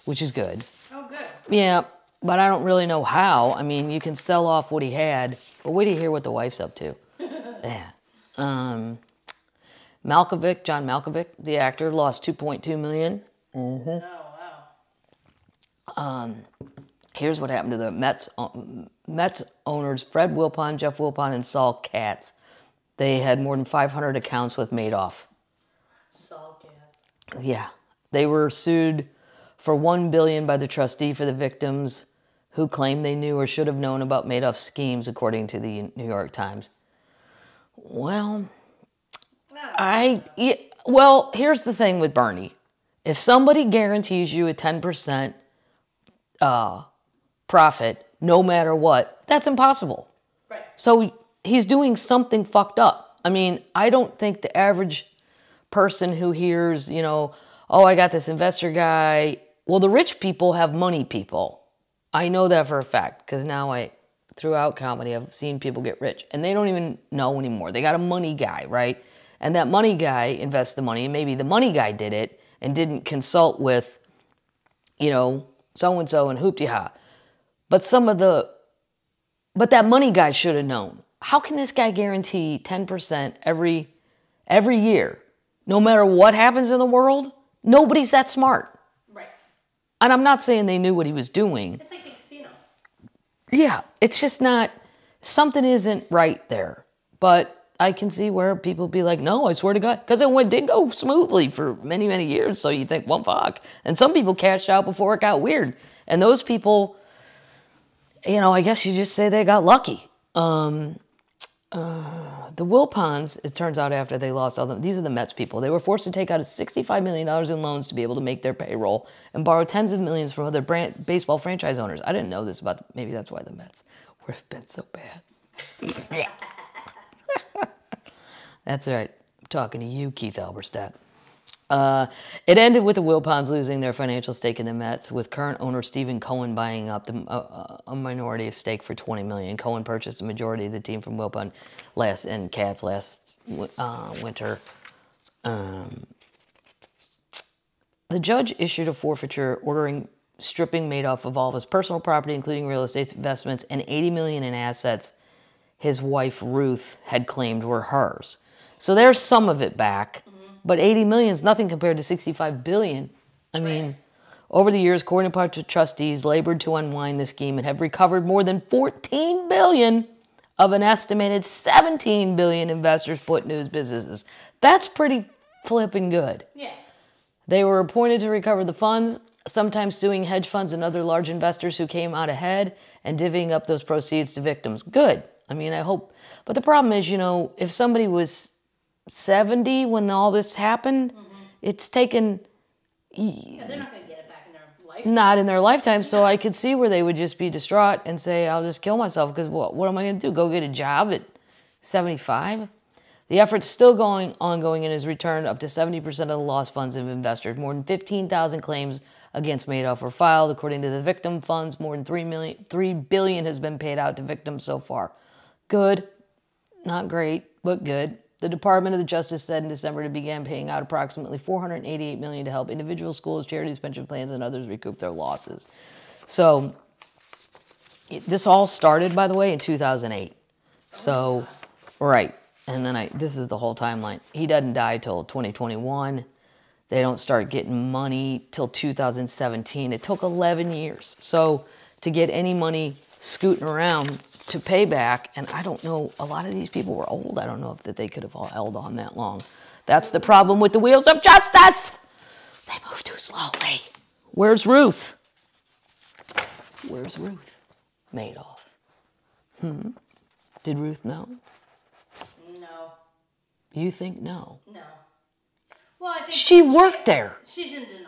which is good. Oh, good. Yeah, but I don't really know how. I mean, you can sell off what he had, but wait till you hear what the wife's up to. Yeah. Malkovich, John Malkovich, the actor, lost $2.2 million. Mm-hmm. Oh, wow. Here's what happened to the Mets owners, Fred Wilpon, Jeff Wilpon, and Saul Katz. They had more than 500 accounts with Madoff. Saul Katz. Yeah. They were sued for $1 billion by the trustee for the victims who claimed they knew or should have known about Madoff's schemes, according to the New York Times. Well, here's the thing with Bernie. If somebody guarantees you a 10% profit, no matter what, that's impossible. Right. So he's doing something fucked up. I mean, I don't think the average person who hears, oh, I got this investor guy. Well, the rich people have money people. I know that for a fact because now throughout comedy, I've seen people get rich and they don't even know anymore. They got a money guy, right? And that money guy invests the money and maybe the money guy did it and didn't consult with, so-and-so and hoopty-ha. But that money guy should have known. How can this guy guarantee 10% every year? No matter what happens in the world, nobody's that smart. Right. And I'm not saying they knew what he was doing. It's like a casino. Yeah, it's just not, something isn't right there. But I can see where people be like, no, I swear to God, because it did go smoothly for many, many years. So you think, well, fuck. And some people cashed out before it got weird. And those people, you know, I guess you just say they got lucky. The Wilpons, it turns out after they lost all them, these are the Mets people. They were forced to take out $65 million in loans to be able to make their payroll and borrow tens of millions from other baseball franchise owners. I didn't know this about, maybe that's why the Mets were been so bad. That's right. I'm talking to you, Keith Alberstadt. It ended with the Wilpons losing their financial stake in the Mets, with current owner Stephen Cohen buying up a minority stake for $20 million. Cohen purchased the majority of the team from Wilpon and Katz last winter. The judge issued a forfeiture ordering stripping Madoff of all of his personal property, including real estate investments, and $80 million in assets his wife Ruth had claimed were hers. So there's some of it back. But 80 million is nothing compared to 65 billion. I mean, over the years, Court and trustees labored to unwind the scheme and have recovered more than 14 billion of an estimated 17 billion investors put in news businesses. That's pretty flipping good. Yeah. They were appointed to recover the funds, sometimes suing hedge funds and other large investors who came out ahead and divvying up those proceeds to victims. Good. I mean, I hope. But the problem is, you know, if somebody was 70 when all this happened, it's taken... Yeah, they're not going to get it back in their lifetime. Not in their lifetime, so I could see where they would just be distraught and say, I'll just kill myself, because what am I going to do? Go get a job at 75? The effort's still ongoing and has returned up to 70% of the lost funds of investors. More than 15,000 claims against Madoff were filed. According to the victim funds, more than $3 billion has been paid out to victims so far. Good. Not great, but good. The Department of Justice said in December it began paying out approximately $488 million to help individuals, schools, charities, pension plans, and others recoup their losses. So this all started, by the way, in 2008. So, right. And then this is the whole timeline. He doesn't die till 2021. They don't start getting money till 2017. It took 11 years. So to get any money scooting around to pay back, and I don't know, a lot of these people were old. I don't know if that they could have all held on that long. That's the problem with the wheels of justice. They move too slowly. Where's Ruth? Where's Ruth? Madoff. Did Ruth know? No. You think no? No. Well, I think She worked there. She's in denial.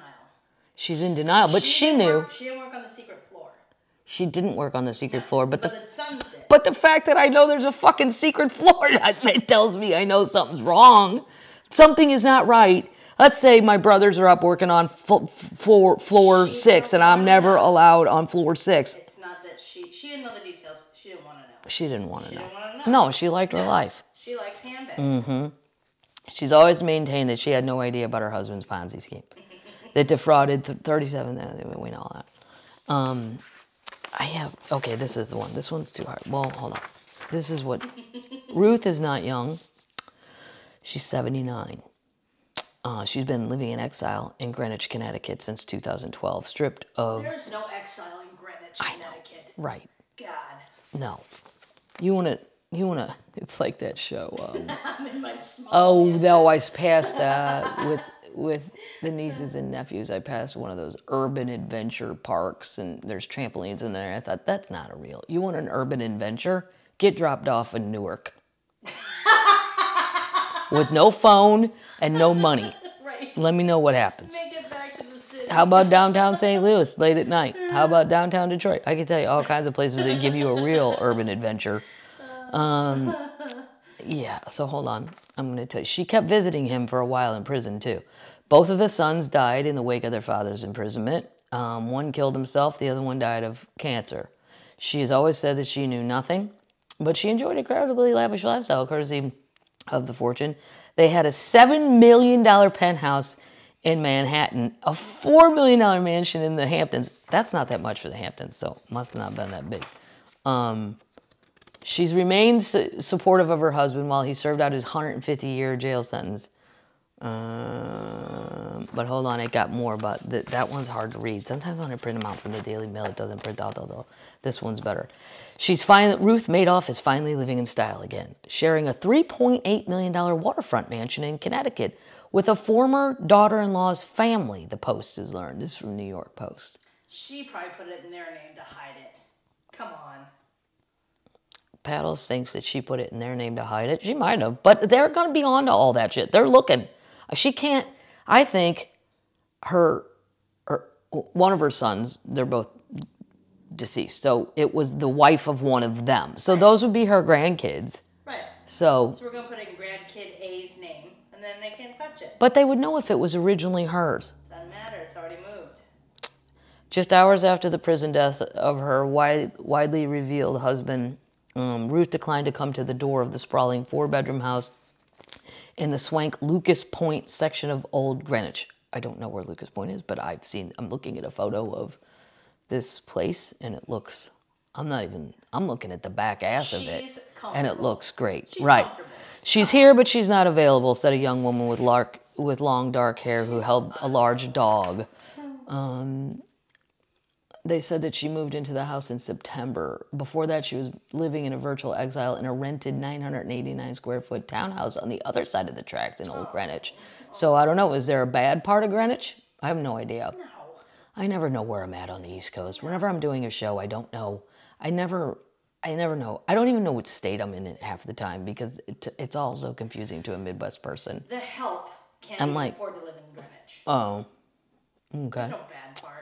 She's in denial, but she knew. She didn't work on the secret floor. She didn't work on the secret floor, but the sons did. But the fact that I know there's a fucking secret floor, that tells me I know something's wrong. Something is not right. Let's say my brothers are up working on floor 6, and I'm never allowed on floor 6. It's not that she didn't know the details. She didn't want to know. She didn't want to know. Didn't want to know. No, she liked her life. She likes handbags. She's always maintained that she had no idea about her husband's Ponzi scheme that defrauded 37. We know all that. Okay, this is the one. This one's too hard. Well, hold on. This is what, Ruth is not young. She's 79. She's been living in exile in Greenwich, Connecticut since 2012, stripped of... There's no exile in Greenwich, Connecticut. Right. God. No. You want to, it's like that show. I'm in my small Oh, no, I passed, with the nieces and nephews, I passed one of those urban adventure parks, and there's trampolines in there. I thought, that's not a real... You want an urban adventure? Get dropped off in Newark. With no phone and no money. Right. Let me know what happens. Make it back to the city. How about downtown St. Louis late at night? How about downtown Detroit? I can tell you all kinds of places that give you a real urban adventure. Yeah, so hold on. I'm going to tell you. She kept visiting him for a while in prison, too. Both of the sons died in the wake of their father's imprisonment. One killed himself. The other one died of cancer. She has always said that she knew nothing, but she enjoyed an incredibly lavish lifestyle, courtesy of the fortune. They had a $7 million penthouse in Manhattan, a $4 million mansion in the Hamptons. That's not that much for the Hamptons, so must have not been that big. She's remained supportive of her husband while he served out his 150-year jail sentence. But hold on, it got more, but that one's hard to read. Sometimes when I print them out from the Daily Mail, it doesn't print out, although this one's better. Ruth Madoff is finally living in style again, sharing a $3.8 million waterfront mansion in Connecticut with a former daughter-in-law's family, the Post has learned. This is from New York Post. She probably put it in their name to hide it. Come on. Paddles thinks that she put it in their name to hide it. She might have, but they're going to be on to all that shit. They're looking. She can't, I think one of her sons, they're both deceased. So it was the wife of one of them. So those would be her grandkids. Right. So we're going to put in grandkid A's name, and then they can't touch it. But they would know if it was originally hers. Doesn't matter. It's already moved. Just hours after the prison death of her widely revealed husband, Ruth declined to come to the door of the sprawling 4-bedroom house in the swank Lucas Point section of Old Greenwich. I don't know where Lucas Point is, but I'm looking at a photo of this place, and it looks, I'm looking at the back ass of it, and it looks great. Right. She's here, but she's not available, said a young woman with long dark hair who held a large dog. They said that she moved into the house in September. Before that, she was living in a virtual exile in a rented 989 square foot townhouse on the other side of the tracks in Old Greenwich. So I don't know, is there a bad part of Greenwich? I have no idea. No. I never know where I'm at on the East Coast. Whenever I'm doing a show, I don't know. I never know. I don't even know what state I'm in half the time because it's all so confusing to a Midwest person. The help can't even afford to live in Greenwich. Oh, okay. There's no bad part.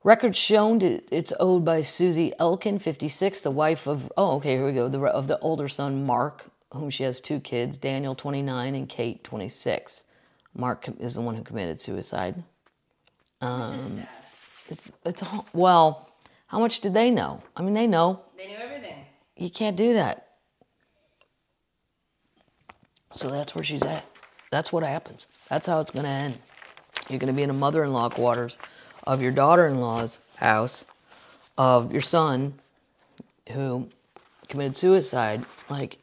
Records shown it's owned by Susie Elkin, 56, the wife of, here we go, of the older son, Mark, whom she has 2 kids, Daniel, 29, and Kate, 26. Mark is the one who committed suicide. Well, how much did they know? I mean, they know. They knew everything. You can't do that. So that's where she's at. That's what happens. That's how it's going to end. You're going to be in a mother-in-law quarters of your daughter-in-law's house, of your son who committed suicide. Like,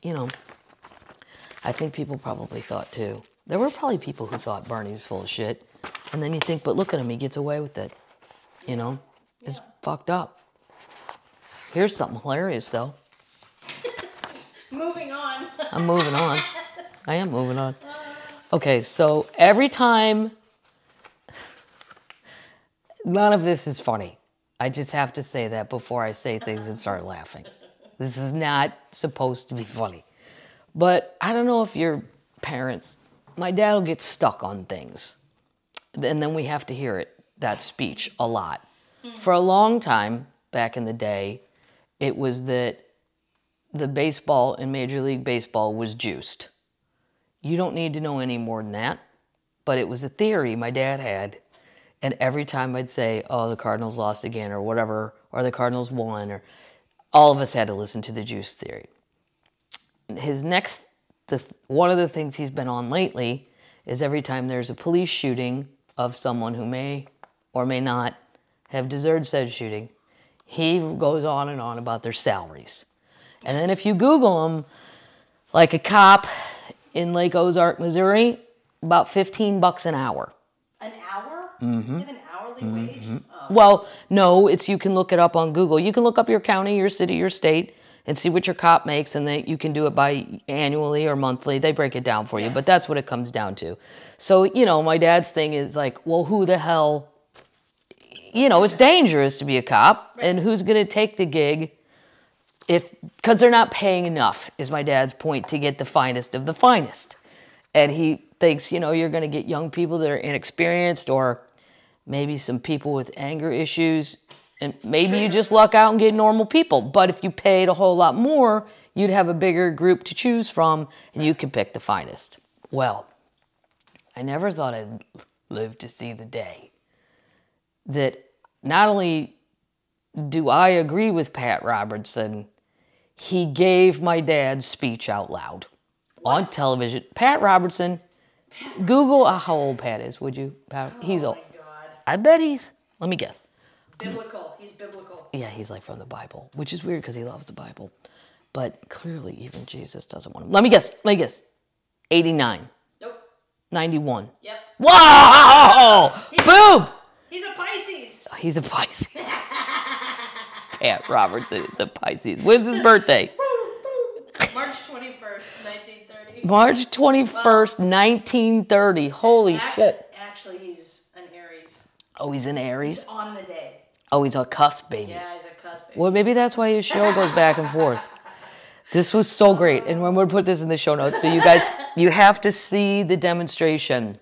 I think people probably thought too. There were probably people who thought Barney was full of shit. And then you think, but look at him, he gets away with it. It's fucked up. Here's something hilarious though. Moving on. I'm moving on. I am moving on. Okay, so every time, none of this is funny. I just have to say that before I say things and start laughing. This is not supposed to be funny. But I don't know if your parents, my dad will get stuck on things. And then we have to hear that speech a lot. For a long time, back in the day, it was that the baseball in Major League Baseball was juiced. You don't need to know any more than that. But it was a theory my dad had. And every time I'd say, oh, the Cardinals lost again or whatever, or the Cardinals won, or all of us had to listen to the juice theory. One of the things he's been on lately is every time there's a police shooting of someone who may or may not have deserved said shooting, he goes on and on about their salaries. And then if you Google them, like a cop in Lake Ozark, Missouri, about $15 an hour. An hour? Mm-hmm. You have an hourly wage? Oh. Well, no, you can look it up on Google. You can look up your county, your city, your state, and see what your cop makes, and you can do it by annually or monthly. They break it down for you, but that's what it comes down to. So, my dad's thing is like, well, who the hell, it's dangerous to be a cop, and who's going to take the gig because they're not paying enough, is my dad's point, to get the finest of the finest. And he thinks, you're going to get young people that are inexperienced, or maybe some people with anger issues, and maybe you just luck out and get normal people. But if you paid a whole lot more, you'd have a bigger group to choose from, and you can pick the finest. Well, I never thought I'd live to see the day that not only do I agree with Pat Robertson, he gave my dad's speech out loud on television. Pat Robertson, Google how old Pat is, would you? Pat, he's old. Oh my God. I bet let me guess. Biblical. He's biblical. Yeah, he's like from the Bible, which is weird because he loves the Bible. But clearly even Jesus doesn't want him. Let me guess. 89. Nope. 91. Yep. Whoa! Boom! He's a Pisces. He's a Pisces. Pat Robertson is a Pisces. When's his birthday? March 21st, 1930. March 21st, 1930. Holy shit. Actually, he's an Aries. Oh, he's an Aries? He's on the day. Oh, he's a cusp baby. Yeah, he's a cusp baby. Well, maybe that's why his show goes back and forth. This was so great. And I'm going to put this in the show notes. So you guys, you have to see the demonstration.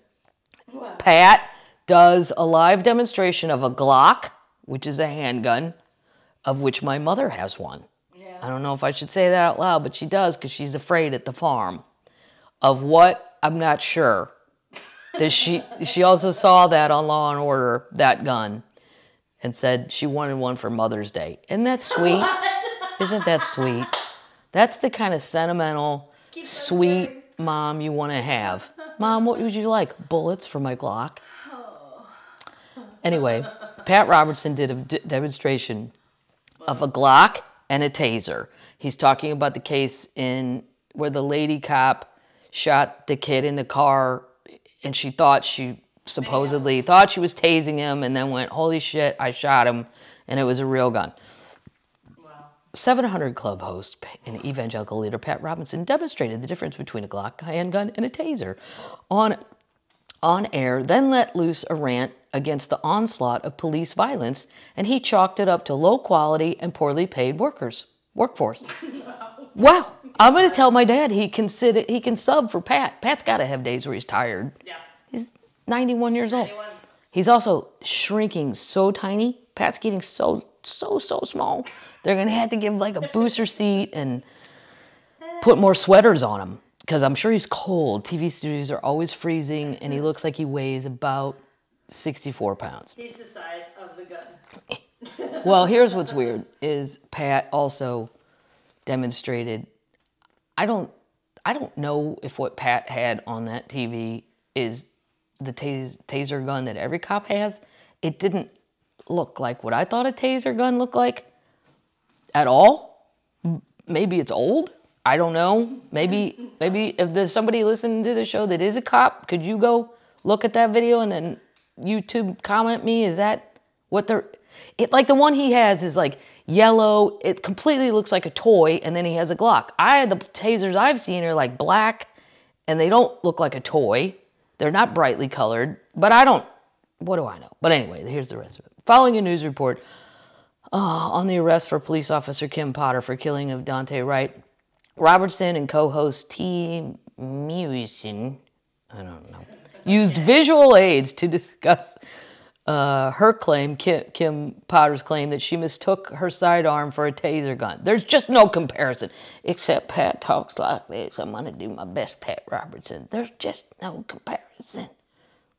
Wow. Pat does a live demonstration of a Glock, which is a handgun, of which my mother has one. Yeah. I don't know if I should say that out loud, but she does because she's afraid at the farm. Of what? I'm not sure. Does she also saw that on Law and Order, that gun, and said she wanted one for Mother's Day. Isn't that sweet? Isn't that sweet? That's the kind of sentimental, sweet mom you want to have. Mom, what would you like? Bullets for my Glock. Anyway, Pat Robertson did a demonstration of a Glock and a taser. He's talking about the case in where the lady cop shot the kid in the car, and she supposedly thought she was tasing him, and then went, holy shit, I shot him, and it was a real gun. 700 Club host and evangelical leader Pat Robertson demonstrated the difference between a Glock handgun and a taser on air, then let loose a rant against the onslaught of police violence, and he chalked it up to low quality and poorly paid workforce. Wow. I'm going to tell my dad he can sub for Pat. Pat's got to have days where he's tired. Yeah. He's 91 years old. 91. He's also shrinking so tiny. Pat's getting so small. They're going to have to give like a booster seat and put more sweaters on him because I'm sure he's cold. TV studios are always freezing, and he looks like he weighs about 64 pounds. He's the size of the gun. Well, here's what's weird is Pat also demonstrated, I don't know if what Pat had on that TV is the taser gun that every cop has. It didn't look like what I thought a taser gun looked like at all. Maybe it's old. I don't know. Maybe if there's somebody listening to the show that is a cop, could you go look at that video and then YouTube comment me? Is that what like the one he has is like yellow. It completely looks like a toy, and then he has a Glock. The tasers I've seen are like black, and they don't look like a toy. They're not brightly colored, but what do I know? But anyway, here's the rest of it. Following a news report on the arrest for police officer Kim Potter for killing of Daunte Wright, Robertson and co-host T. Mewison, I don't know, used visual aids to discuss her claim, Kim Potter's claim, that she mistook her sidearm for a taser gun. There's just no comparison. Except Pat talks like this. I'm going to do my best Pat Robertson. There's just no comparison.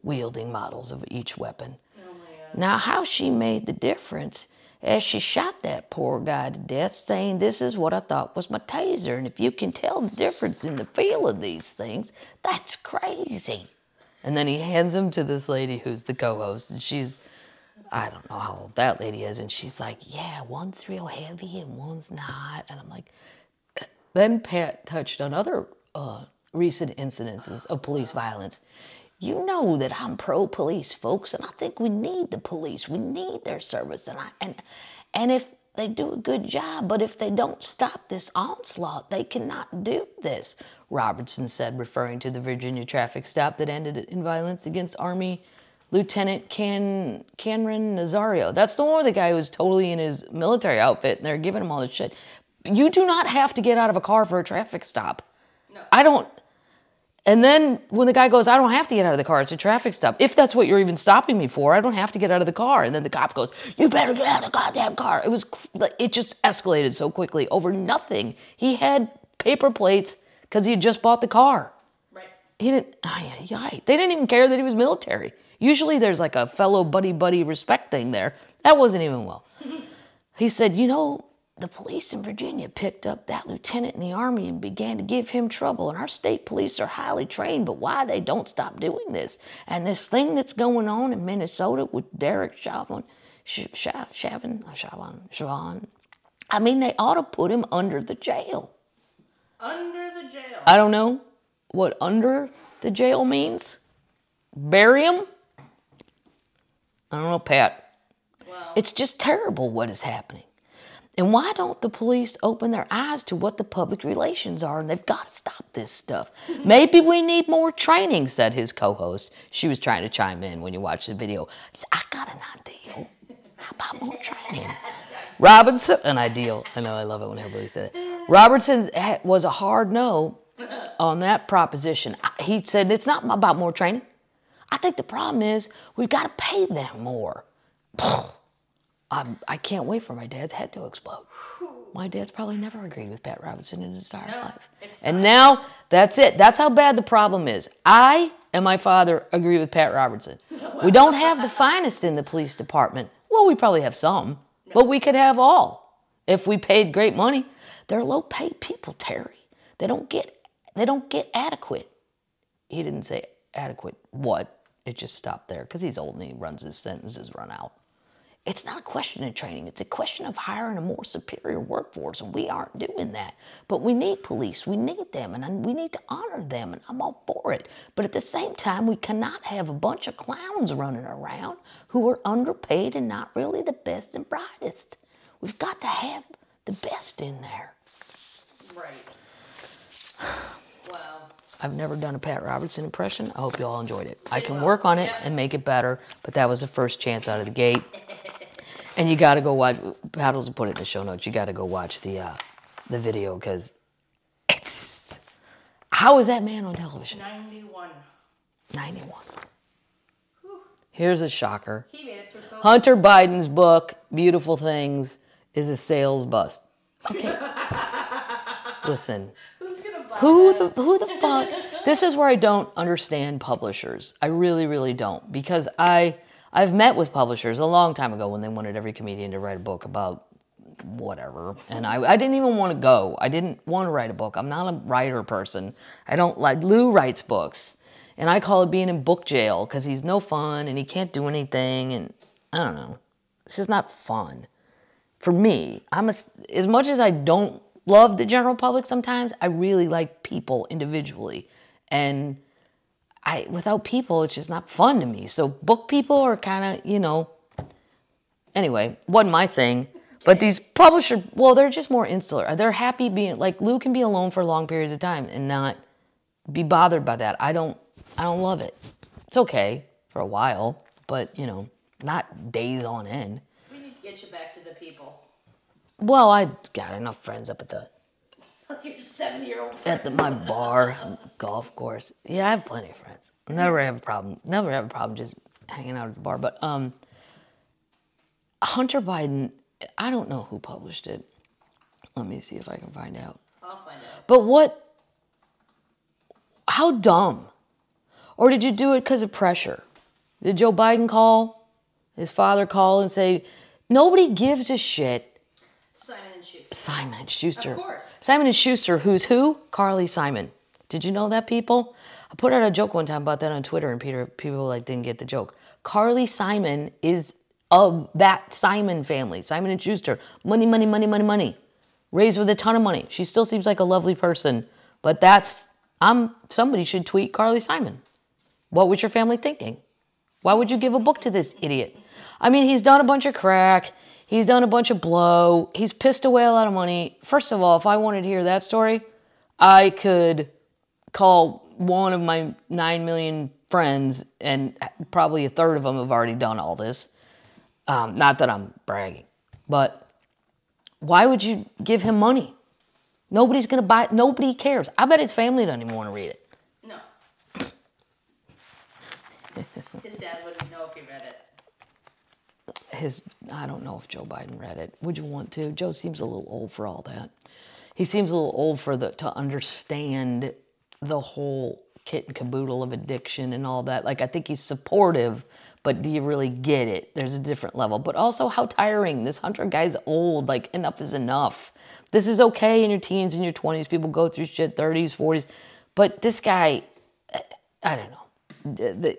Wielding models of each weapon. Oh my God. Now, how she made the difference as she shot that poor guy to death, saying, this is what I thought was my taser. And if you can tell the difference in the feel of these things, that's crazy. And then he hands him to this lady who's the co-host, and she's, I don't know how old that lady is, and she's like, yeah, one's real heavy and one's not. And I'm like, then Pat touched on other recent incidences of police violence. You know that I'm pro-police, folks, and I think we need the police. We need their service, and if they do a good job, but if they don't stop this onslaught, they cannot do this, Robertson said, referring to the Virginia traffic stop that ended in violence against Army Lieutenant Cameron Nazario. That's the one where the guy was totally in his military outfit, and they're giving him all this shit. You do not have to get out of a car for a traffic stop. No. I don't. And then when the guy goes, I don't have to get out of the car, it's a traffic stop. If that's what you're even stopping me for, I don't have to get out of the car. And then the cop goes, you better get out of the goddamn car. It just escalated so quickly over nothing. He had paper plates because he had just bought the car. Right. He didn't, they didn't even care that he was military. Usually there's like a fellow buddy respect thing there. That wasn't even well. He said, you know, the police in Virginia picked up that lieutenant in the Army and began to give him trouble. And our state police are highly trained, but why they don't stop doing this? And this thing that's going on in Minnesota with Derek Chauvin, I mean, they ought to put him under the jail. Under the jail. I don't know what under the jail means. Bury him? I don't know, Pat. Wow. It's just terrible what is happening. And why don't the police open their eyes to what the public relations are? And they've got to stop this stuff. Maybe we need more training, said his co-host. She was trying to chime in when you watch the video. I got an ideal. How about more training? Robinson, an ideal. I know, I love it when everybody says it. Robertson was a hard no on that proposition. He said, it's not about more training. I think the problem is we've got to pay them more. I can't wait for my dad's head to explode. My dad's probably never agreed with Pat Robertson in his entire life. And now, that's it. That's how bad the problem is. I and my father agree with Pat Robertson. We don't have the finest in the police department. Well, we probably have some, but we could have all if we paid great money. They're low-paid people, Terry. They don't get adequate. He didn't say adequate what. It just stopped there because he's old and he runs his sentences run out. It's not a question of training. It's a question of hiring a more superior workforce, and we aren't doing that. But we need police. We need them, and we need to honor them, and I'm all for it. But at the same time, we cannot have a bunch of clowns running around who are underpaid and not really the best and brightest. We've got to have the best in there. Right. Wow. I've never done a Pat Robertson impression. I hope you all enjoyed it. I can work on it and make it better, but that was the first chance out of the gate. And you got to go watch. Paddles will put it in the show notes. You got to go watch the video because it's. How is that man on television? 91. 91. Whew. Here's a shocker. He made it through COVID. Hunter Biden's book, Beautiful Things, is a sales bust. Okay. Listen. Who's gonna buy that? Who the fuck? This is where I don't understand publishers. I really, really don't. Because I've met with publishers a long time ago when they wanted every comedian to write a book about whatever. And I didn't even want to go. I didn't want to write a book. I'm not a writer person. I don't like, Lou writes books. And I call it being in book jail because he's no fun and he can't do anything. And I don't know. It's just not fun. For me, as much as I don't love the general public sometimes, I really like people individually. And without people, it's just not fun to me. So book people are kind of, anyway, wasn't my thing. But these publishers, well, they're just more insular. They're happy being, like, Lou can be alone for long periods of time and not be bothered by that. I don't love it. It's okay for a while, but, not days on end. We need to get you back to the people. Well, I got enough friends up at Your 7-year-old friend. my bar, golf course. Yeah, I have plenty of friends. Never have a problem just hanging out at the bar. But Hunter Biden, I don't know who published it. Let me see if I can find out. I'll find out. But how dumb? Or did you do it because of pressure? Did Joe Biden call, his father call and say, nobody gives a shit? Simon & Schuster. Simon & Schuster. Of course. Simon & Schuster, who's who? Carly Simon. Did you know that, people? I put out a joke one time about that on Twitter, and people didn't get the joke. Carly Simon is of that Simon family. Simon & Schuster. Money, money, money, money, money. Raised with a ton of money. She still seems like a lovely person, but somebody should tweet Carly Simon. What was your family thinking? Why would you give a book to this idiot? I mean, he's done a bunch of crack. He's done a bunch of blow. He's pissed away a lot of money. First of all, if I wanted to hear that story, I could call one of my 9 million friends, and probably a third of them have already done all this. Not that I'm bragging, but why would you give him money? Nobody's going to buy it. Nobody cares. I bet his family doesn't even want to read it. No. His dad wouldn't know if he read it. I don't know if Joe Biden read it. Would you want to? Joe seems a little old for all that. He seems a little old to understand the whole kit and caboodle of addiction and all that. Like, I think he's supportive, but do you really get it? There's a different level. But also, how tiring. This Hunter guy's old. Like, enough is enough. This is okay in your teens and your 20s. People go through shit, 30s, 40s. But this guy, I don't know.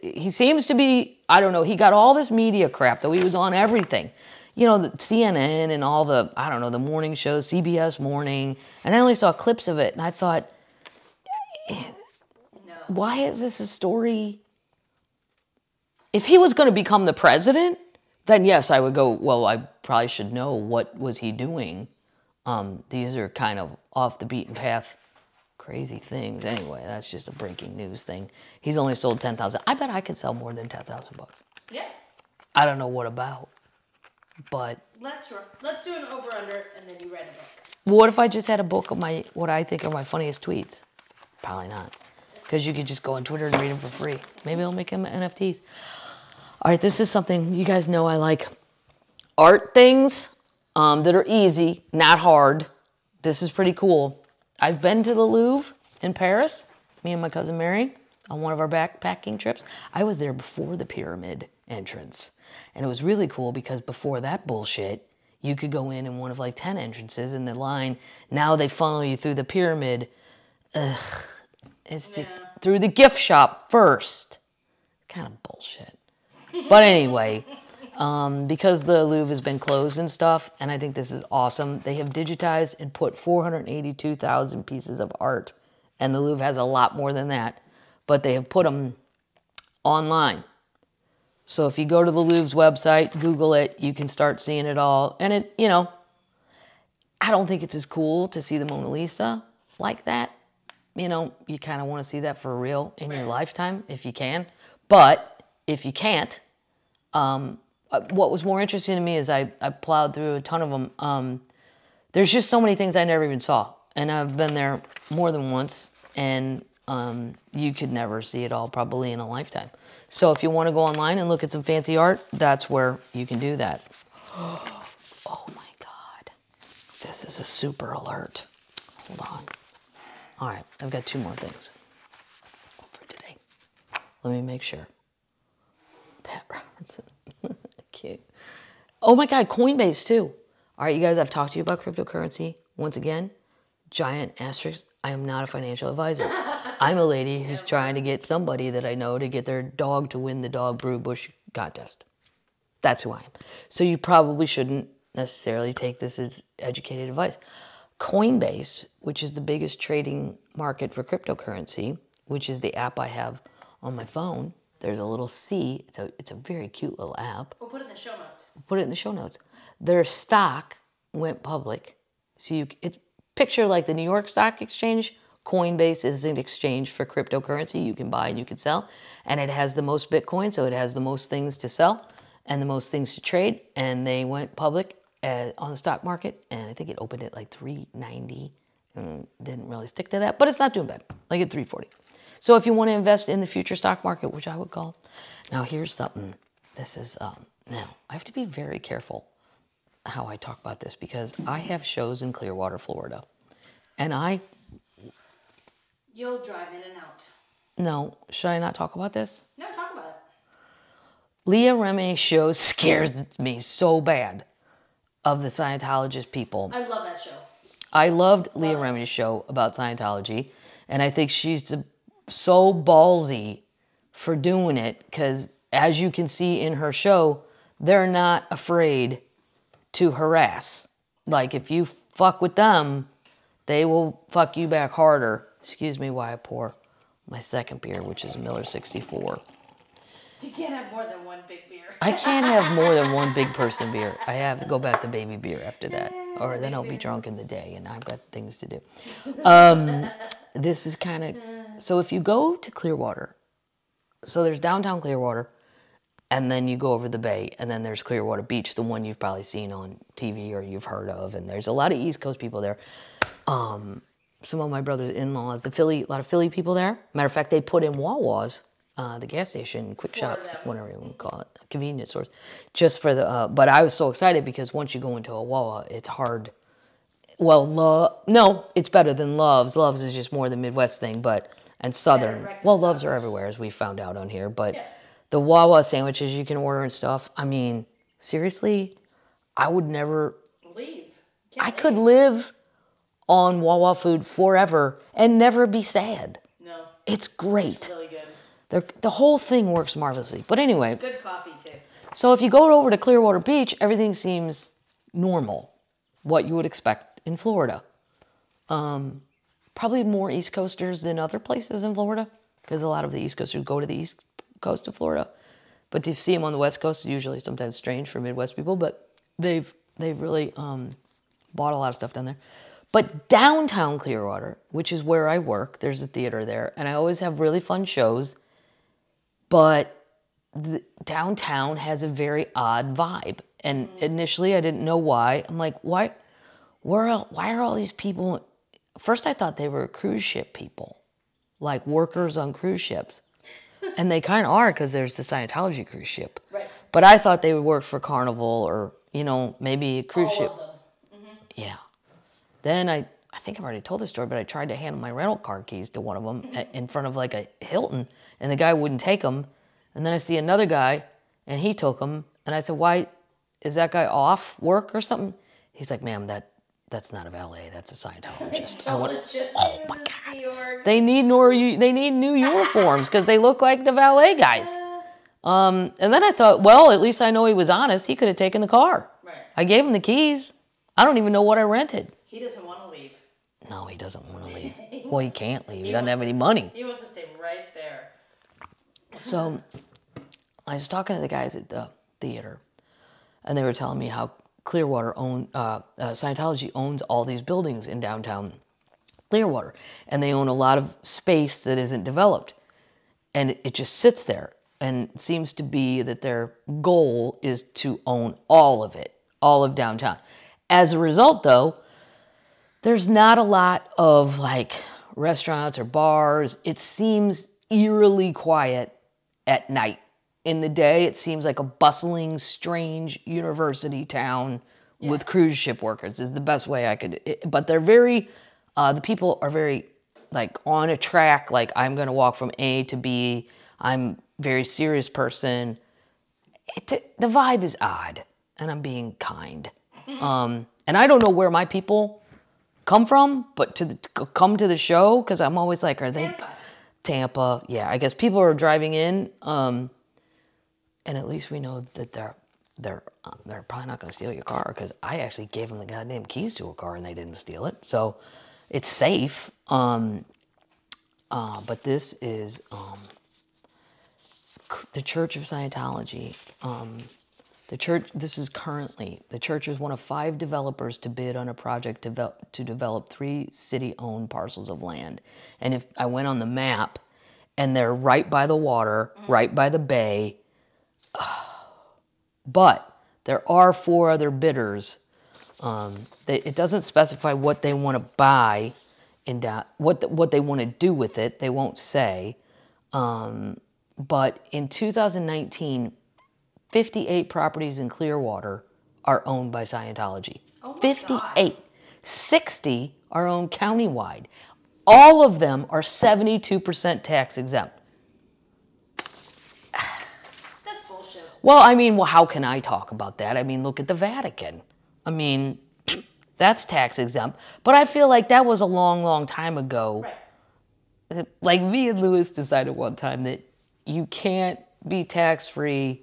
He seems to be, I don't know, he got all this media crap, though. He was on everything. The CNN and all the, I don't know, the morning shows, CBS Morning. And I only saw clips of it. And I thought, No. why is this a story if he was going to become the president, then yes, I would go, well, I probably should know what was he doing. These are kind of off the beaten path, crazy things. Anyway, that's just a breaking news thing. He's only sold 10,000. I bet I could sell more than 10,000 bucks. Yeah. I don't know what about, but Let's do an over under, and then you write a book. what if I just had a book of what I think are my funniest tweets? Probably not, because you could just go on Twitter and read them for free. Maybe I'll make them NFTs. All right, this is something you guys know I like. Art things that are easy, not hard. This is pretty cool. I've been to the Louvre in Paris, me and my cousin Mary, on one of our backpacking trips. I was there before the pyramid entrance. And it was really cool because before that bullshit, you could go in one of like 10 entrances in the line. Now they funnel you through the pyramid. Ugh, it's just through the gift shop first. Kind of bullshit. But anyway, because the Louvre has been closed and stuff, and I think this is awesome, they have digitized and put 482,000 pieces of art. And the Louvre has a lot more than that. But they have put them online. So if you go to the Louvre's website, Google it, you can start seeing it all. And it, you know, I don't think it's as cool to see the Mona Lisa like that. You know, you kind of want to see that for real in your lifetime if you can. But if you can't, what was more interesting to me is I plowed through a ton of them. There's just so many things I never even saw. And I've been there more than once. And you could never see it all probably in a lifetime. So if you want to go online and look at some fancy art, that's where you can do that. Oh my God. This is a super alert. Hold on. All right, I've got 2 more things for today. Let me make sure. Pat Robinson. Cute. Oh my God, Coinbase too. All right, you guys, I've talked to you about cryptocurrency. Once again, giant asterisk, I am not a financial advisor. I'm a lady who's trying to get somebody that I know to get their dog to win the dog brew bush contest. That's who I am. So you probably shouldn't necessarily take this as educated advice. Coinbase, which is the biggest trading market for cryptocurrency, which is the app I have on my phone. There's a little C. It's a very cute little app. We'll put it in the show notes. Put it in the show notes. Their stock went public. So picture like the New York Stock Exchange. Coinbase is an exchange for cryptocurrency. You can buy and you can sell. And it has the most Bitcoin, so it has the most things to sell and the most things to trade. And they went public on the stock market. And I think it opened at like 390. Didn't really stick to that, but it's not doing bad, like at 340. So if you want to invest in the future stock market, which I would call, now here's something. This is, now I have to be very careful how I talk about this because I have shows in Clearwater, Florida. And You'll drive in and out. No, should I not talk about this? No, talk about it. Leah Remini's show scares me so bad of the Scientologist people. I love that show. I loved Leah Remini's show about Scientology, and I think she's so ballsy for doing it because, as you can see in her show, they're not afraid to harass. Like, if you fuck with them, they will fuck you back harder. Excuse me while I pour my second beer, which is a Miller 64. You can't have more than one big beer. I can't have more than one big person beer. I have to go back to baby beer after that. Or then I'll be drunk in the day and I've got things to do. This is kind of... So if you go to Clearwater, so there's downtown Clearwater, and then you go over the bay, and then there's Clearwater Beach, the one you've probably seen on TV or you've heard of, and there's a lot of East Coast people there. Some of my brother's in-laws, a lot of Philly people there. Matter of fact, they put in Wawa's, the gas station, quick shops, whatever you want to call it, convenience stores, just for the, but I was so excited because once you go into a Wawa, it's hard. Well, no, it's better than Love's. Love's is just more the Midwest thing, and Southern. Well, Love's are everywhere, as we found out on here, but the Wawa sandwiches you can order and stuff, I mean, seriously, I would never... Leave. I could live on Wawa food forever and never be sad. No. It's great. It's really good. The whole thing works marvelously. But anyway. Good coffee, too. So if you go over to Clearwater Beach, everything seems normal. What you would expect in Florida. Probably more East Coasters than other places in Florida. Because a lot of the East Coasters go to the East Coast of Florida. But to see them on the West Coast is usually sometimes strange for Midwest people, but they've really bought a lot of stuff down there. But downtown Clearwater, which is where I work, there's a theater there, and I always have really fun shows, but downtown has a very odd vibe. And initially I didn't know why. I'm like, why are all these people? First I thought they were cruise ship people, like workers on cruise ships. And they kind of are, because there's the Scientology cruise ship. Right. But I thought they would work for Carnival or, you know, maybe a cruise ship. All of them. Mm-hmm. Yeah. Then I think I've already told this story, but I tried to hand my rental car keys to one of them in front of like a Hilton, and the guy wouldn't take them. And then I see another guy, and he took them. And I said, why, is that guy off work or something? He's like, ma'am, that's not a valet, that's a Scientologist. I went, oh my God. They need new uniforms because they look like the valet guys. And then I thought, well, at least I know he was honest. He could have taken the car. Right. I gave him the keys. I don't even know what I rented. He doesn't want to leave. No, he doesn't want to leave. Well, he can't leave. He doesn't have any money. He wants to stay right there. So I was talking to the guys at the theater, and they were telling me how Clearwater Scientology owns all these buildings in downtown Clearwater, and they own a lot of space that isn't developed, and it just sits there. And it seems to be that their goal is to own all of it, all of downtown. As a result, though, there's not a lot of like restaurants or bars. It seems eerily quiet at night. In the day, it seems like a bustling, strange university town with cruise ship workers is the best way I could. But they're very, the people are very like on a track, like I'm going to walk from A to B. I'm a very serious person. The vibe is odd, and I'm being kind. And I don't know where my people come from, but come to the show, because I'm always like, are they Tampa? Yeah, I guess people are driving in, and at least we know that they're probably not going to steal your car, because I actually gave them the goddamn keys to a car and they didn't steal it, so it's safe. But this is the Church of Scientology. The church is one of 5 developers to bid on a project to develop 3 city-owned parcels of land. And if I went on the map, and they're right by the water, right by the bay, but there are 4 other bidders. It doesn't specify what they want to buy, what they want to do with it. They won't say. But in 2019, 58 properties in Clearwater are owned by Scientology. Oh my 58. God. 60 are owned countywide. All of them are 72% tax exempt. That's bullshit. Well, I mean, how can I talk about that? I mean, look at the Vatican. I mean, that's tax exempt. But I feel like that was a long, long time ago. Right. Like me and Lewis decided one time that you can't be tax-free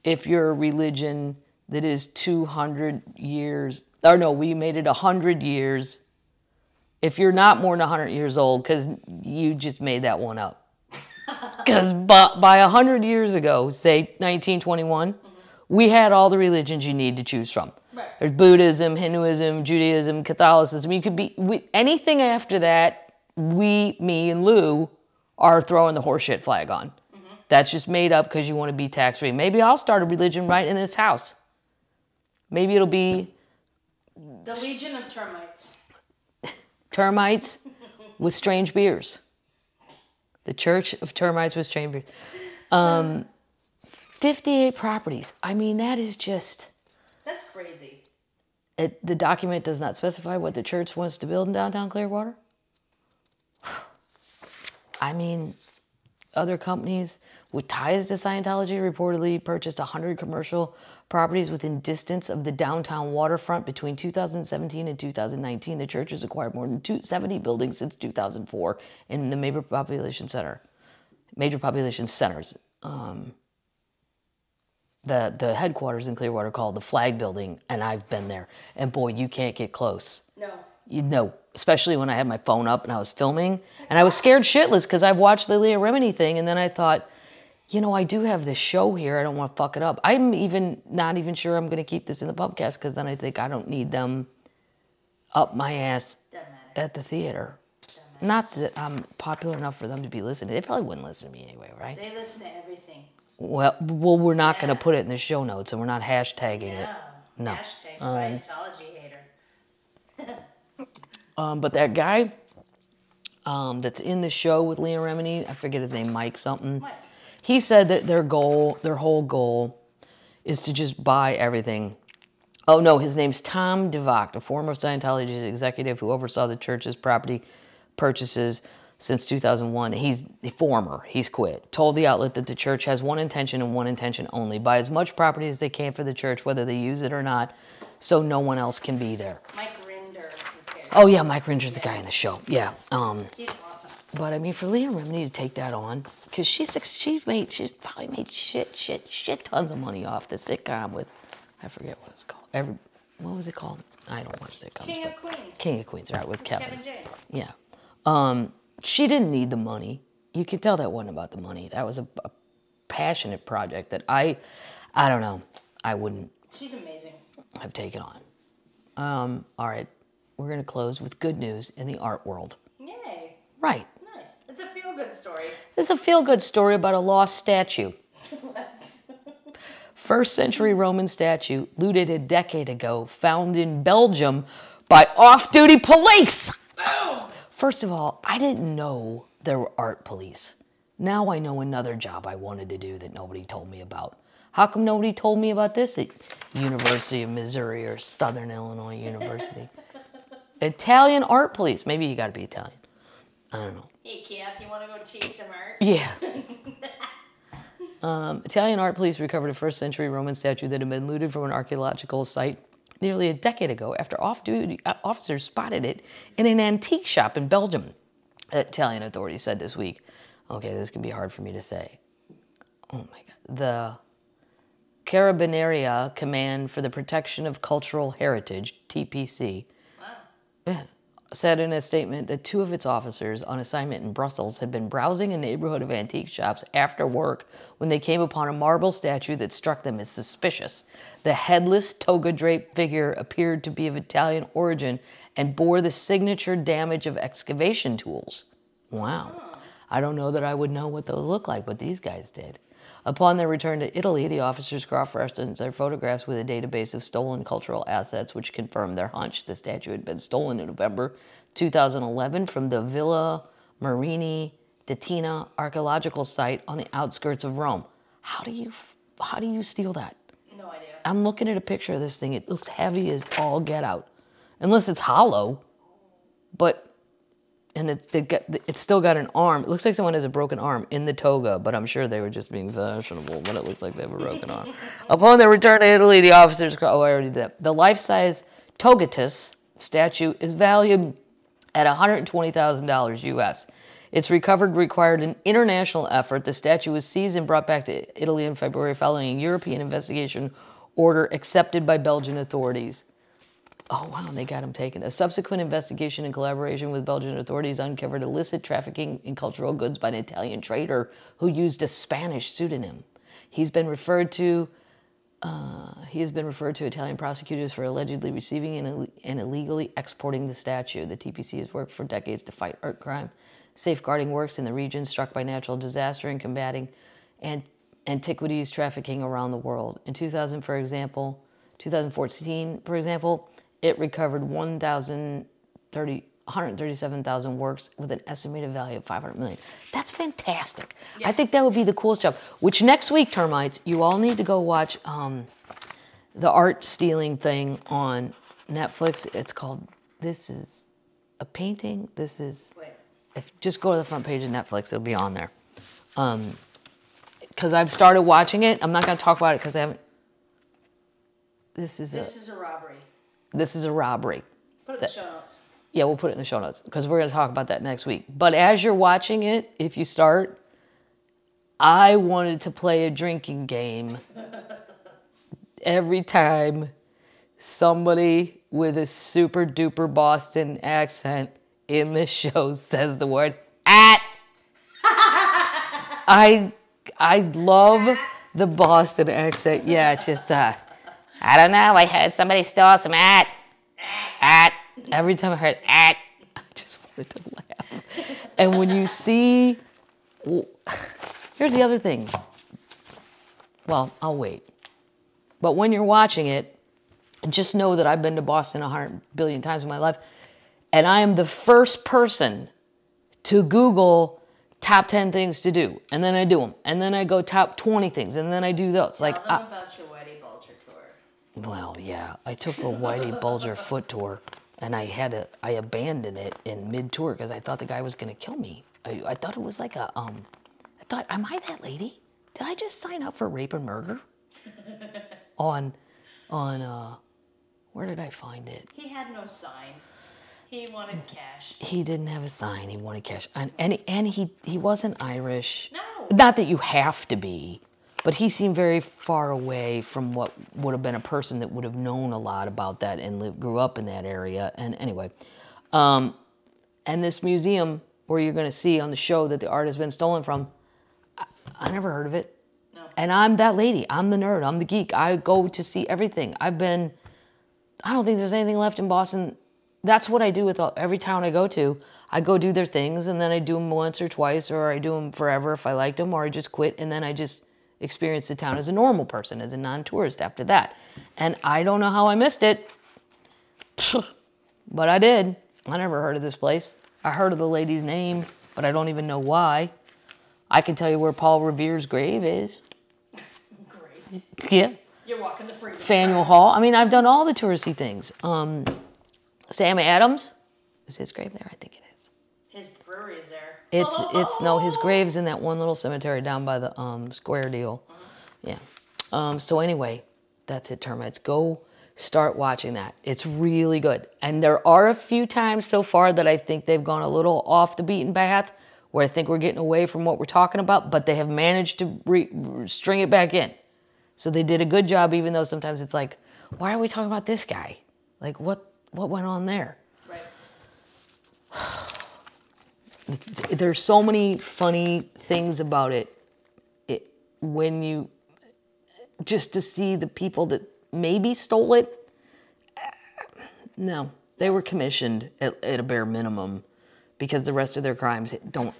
if you're a religion that is 200 years, or no, we made it 100 years. If you're not more than 100 years old, because you just made that one up. Because by 100 years ago, say 1921, we had all the religions you need to choose from. Right. There's Buddhism, Hinduism, Judaism, Catholicism. You could be, anything after that, me and Lou are throwing the horseshit flag on. That's just made up because you want to be tax-free. Maybe I'll start a religion right in this house. Maybe it'll be The Legion of Termites. Termites with strange beers. The Church of Termites with strange beers. 58 properties. I mean, that is just... That's crazy. The document does not specify what the church wants to build in downtown Clearwater. I mean, other companies with ties to Scientology reportedly purchased 100 commercial properties within distance of the downtown waterfront between 2017 and 2019. The church has acquired more than 70 buildings since 2004 in the major population centers. The headquarters in Clearwater called the Flag Building, and I've been there. And boy, you can't get close. No. You know, especially when I had my phone up and I was filming. And I was scared shitless because I've watched the Leah Remini thing, and then I thought, You know, I do have this show here. I don't want to fuck it up. I'm not even sure I'm going to keep this in the podcast because then I think I don't need them up my ass at the theater. Not that I'm popular enough for them to be listening. They probably wouldn't listen to me anyway, right? They listen to everything. Well, we're not going to put it in the show notes, and we're not hashtagging it. No. Hashtag Scientology hater. But that guy that's in the show with Leah Remini, I forget his name, Mike something. Mike. He said that their whole goal, is to just buy everything. Oh no, his name's Tom DeVocht, a former Scientology executive who oversaw the church's property purchases since 2001. He's quit. Told the outlet that the church has one intention and one intention only: buy as much property as they can for the church, whether they use it or not, so no one else can be there. Mike Rinder is there. Oh yeah, Mike Rinder's the guy in the show. Yeah. He's awesome. But I mean, for Leah Remini to take that on, because she's probably made shit tons of money off the sitcom with, I forget what it's called. What was it called? I don't watch sitcoms. King of Queens. King of Queens, right, with Kevin. Kevin James. Yeah. She didn't need the money. You could tell that wasn't about the money. That was a passionate project that I don't know, I wouldn't She's amazing. have taken on. All right, we're going to close with good news in the art world. Yay. Right. Nice. It's a feel-good story. This is a feel-good story about a lost statue. What? First century Roman statue looted a decade ago, found in Belgium by off-duty police. Boom! First of all, I didn't know there were art police. Now I know another job I wanted to do that nobody told me about. How come nobody told me about this at University of Missouri or Southern Illinois University? Italian art police. Maybe you gotta be Italian. I don't know. Hey, Kath, you want to go chase some art? Yeah. Italian art police recovered a first century Roman statue that had been looted from an archaeological site nearly a decade ago after off-duty officers spotted it in an antique shop in Belgium, Italian authorities said this week. Okay, this can be hard for me to say. Oh my God. The Carabineria Command for the Protection of Cultural Heritage, TPC, said in a statement that two of its officers on assignment in Brussels had been browsing a neighborhood of antique shops after work when they came upon a marble statue that struck them as suspicious. The headless, toga-draped figure appeared to be of Italian origin and bore the signature damage of excavation tools. Wow. I don't know that I would know what those look like, but these guys did. Upon their return to Italy, the officers cross-referenced their photographs with a database of stolen cultural assets, which confirmed their hunch. The statue had been stolen in November 2011 from the Villa Marini d'Atina archaeological site on the outskirts of Rome. How do you steal that? No idea. I'm looking at a picture of this thing. It looks heavy as all get out, unless it's hollow. And it's still got an arm. It looks like someone has a broken arm in the toga, but I'm sure they were just being fashionable, but it looks like they have a broken arm. Upon their return to Italy, the officers, I already did that. The life-size Togatus statue is valued at $120,000 US. Its recovery required an international effort. The statue was seized and brought back to Italy in February following a European investigation order accepted by Belgian authorities. Oh, wow, they got him taken. A subsequent investigation in collaboration with Belgian authorities uncovered illicit trafficking in cultural goods by an Italian trader who used a Spanish pseudonym. He's been referred to Italian prosecutors for allegedly receiving and illegally exporting the statue. The TPC has worked for decades to fight art crime, safeguarding works in the region struck by natural disaster and combating antiquities trafficking around the world. In 2014, for example, it recovered 137,000 works with an estimated value of $500 million. That's fantastic. Yeah. I think that would be the coolest job. Which next week, termites, you all need to go watch the art stealing thing on Netflix. It's called This Is a Painting. This is. Wait. Just go to the front page of Netflix. It'll be on there. Because I've started watching it. I'm not going to talk about it because I haven't. This is a robbery. This is a robbery. Put it in the show notes. Yeah, we'll put it in the show notes because we're going to talk about that next week. But as you're watching it, if you start, I wanted to play a drinking game every time somebody with a super duper Boston accent in this show says the word at. I love the Boston accent. Yeah, it's just, I don't know. I heard somebody stole some at. Every time I heard at, I just wanted to laugh. And when you see, here's the other thing. Well, I'll wait. But when you're watching it, just know that I've been to Boston 100 billion times in my life. And I am the first person to Google top 10 things to do. And then I do them. And then I go top 20 things. And then I do those. Tell them about your Whitey Bulger tour. Well, yeah. I took a Whitey Bulger foot tour. And I abandoned it in mid-tour because I thought the guy was going to kill me. I thought it was like a, I thought, am I that lady? Did I just sign up for rape and murder? on, where did I find it? He had no sign. He wanted cash. He didn't have a sign. He wanted cash. And he wasn't Irish. No. Not that you have to be, but he seemed very far away from what would have been a person that would have known a lot about that and grew up in that area. And anyway, and this museum where you're going to see on the show that the art has been stolen from, I never heard of it. No. And I'm that lady. I'm the nerd. I'm the geek. I go to see everything. I don't think there's anything left in Boston. That's what I do with every town I go to. I go do their things, and then I do them once or twice, or I do them forever if I liked them, or I just quit, and then I just experience the town as a normal person, as a non-tourist after that. And I don't know how I missed it, but I did. I never heard of this place. I heard of the lady's name, but I don't even know why. I can tell you where Paul Revere's grave is. Great. Yeah. You're walking the freedom Faneuil trail. Hall. I mean, I've done all the touristy things. Sam Adams, is his grave there? I think it is. His brewery is there. No, his grave's in that one little cemetery down by the square deal. Yeah. So anyway, that's it, termites. Go start watching that. It's really good. And there are a few times so far that I think they've gone a little off the beaten path, where I think we're getting away from what we're talking about, but they have managed to string it back in. So they did a good job, even though sometimes it's like, why are we talking about this guy? Like, what went on there? Right. There's so many funny things about it. When you, just to see the people that maybe stole it, no, they were commissioned at a bare minimum, because the rest of their crimes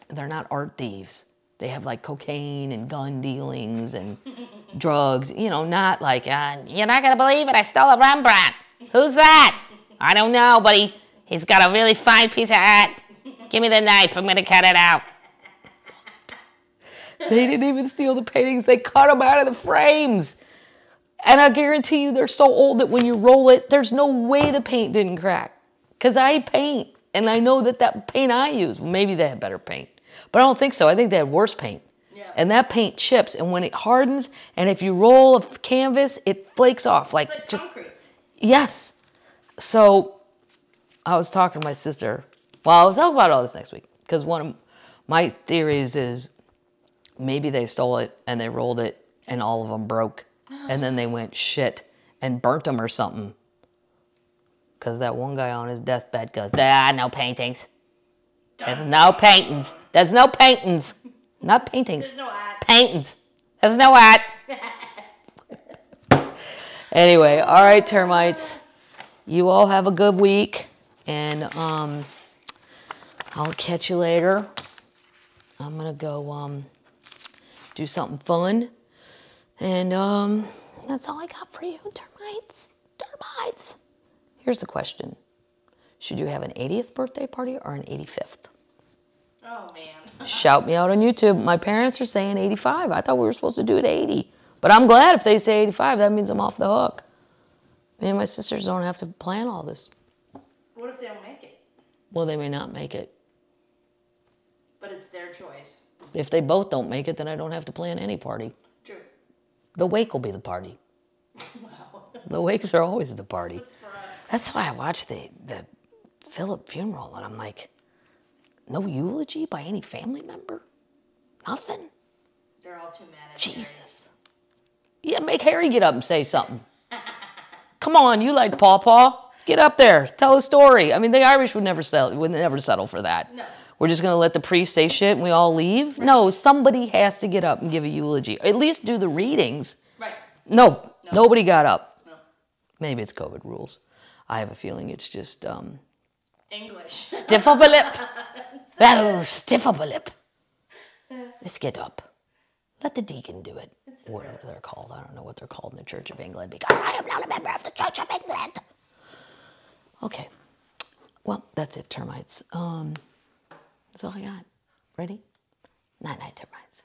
they're not art thieves. They have like cocaine and gun dealings and drugs, not like, you're not gonna believe it, I stole a Rembrandt. Who's that? I don't know, but he's got a really fine piece of art. Give me the knife, I'm gonna cut it out. They didn't even steal the paintings, they cut them out of the frames. And I guarantee you they're so old that when you roll it, there's no way the paint didn't crack. Because I paint, and I know that paint I use, maybe they had better paint. But I don't think so, I think they had worse paint. Yeah. And that paint chips, and when it hardens, and if you roll a canvas, it flakes off. It's like concrete. Yes. So I was talking to my sister. Well, I was talking about all this next week, because one of my theories is maybe they stole it and they rolled it and all of them broke. And then they went shit and burnt them or something. Because that one guy on his deathbed goes, no paintings. There's no paintings. There's no paintings. Not paintings. There's no ad. Paintings. There's no ad. Anyway, all right, termites. You all have a good week. And I'll catch you later. I'm going to go do something fun. And that's all I got for you, termites. Termites. Here's the question. Should you have an 80th birthday party or an 85th? Oh, man. Shout me out on YouTube. My parents are saying 85. I thought we were supposed to do it 80. But I'm glad if they say 85. That means I'm off the hook. Me and my sisters don't have to plan all this. What if they don't make it? Well, they may not make it. But it's their choice. If they both don't make it, then I don't have to plan any party. True. The wake will be the party. Wow. The wakes are always the party. That's for us. That's why I watched the Philip funeral, and I'm like, no eulogy by any family member? Nothing? They're all too mad at Jesus. Yeah, make Harry get up and say something. Come on, you like Paw Paw. Get up there. Tell a story. I mean, the Irish would never settle for that. No. We're just going to let the priest say shit and we all leave? Right. No, somebody has to get up and give a eulogy. At least do the readings. Right. No, nobody got up. No. Maybe it's COVID rules. I have a feeling it's just English. Stiff upper lip. Well, stiff upper lip. Let's get up. Let the deacon do it. Whatever they're called. I don't know what they're called in the Church of England because I am not a member of the Church of England. Okay. Well, that's it, termites. That's all I got. Ready? Night-night, termites.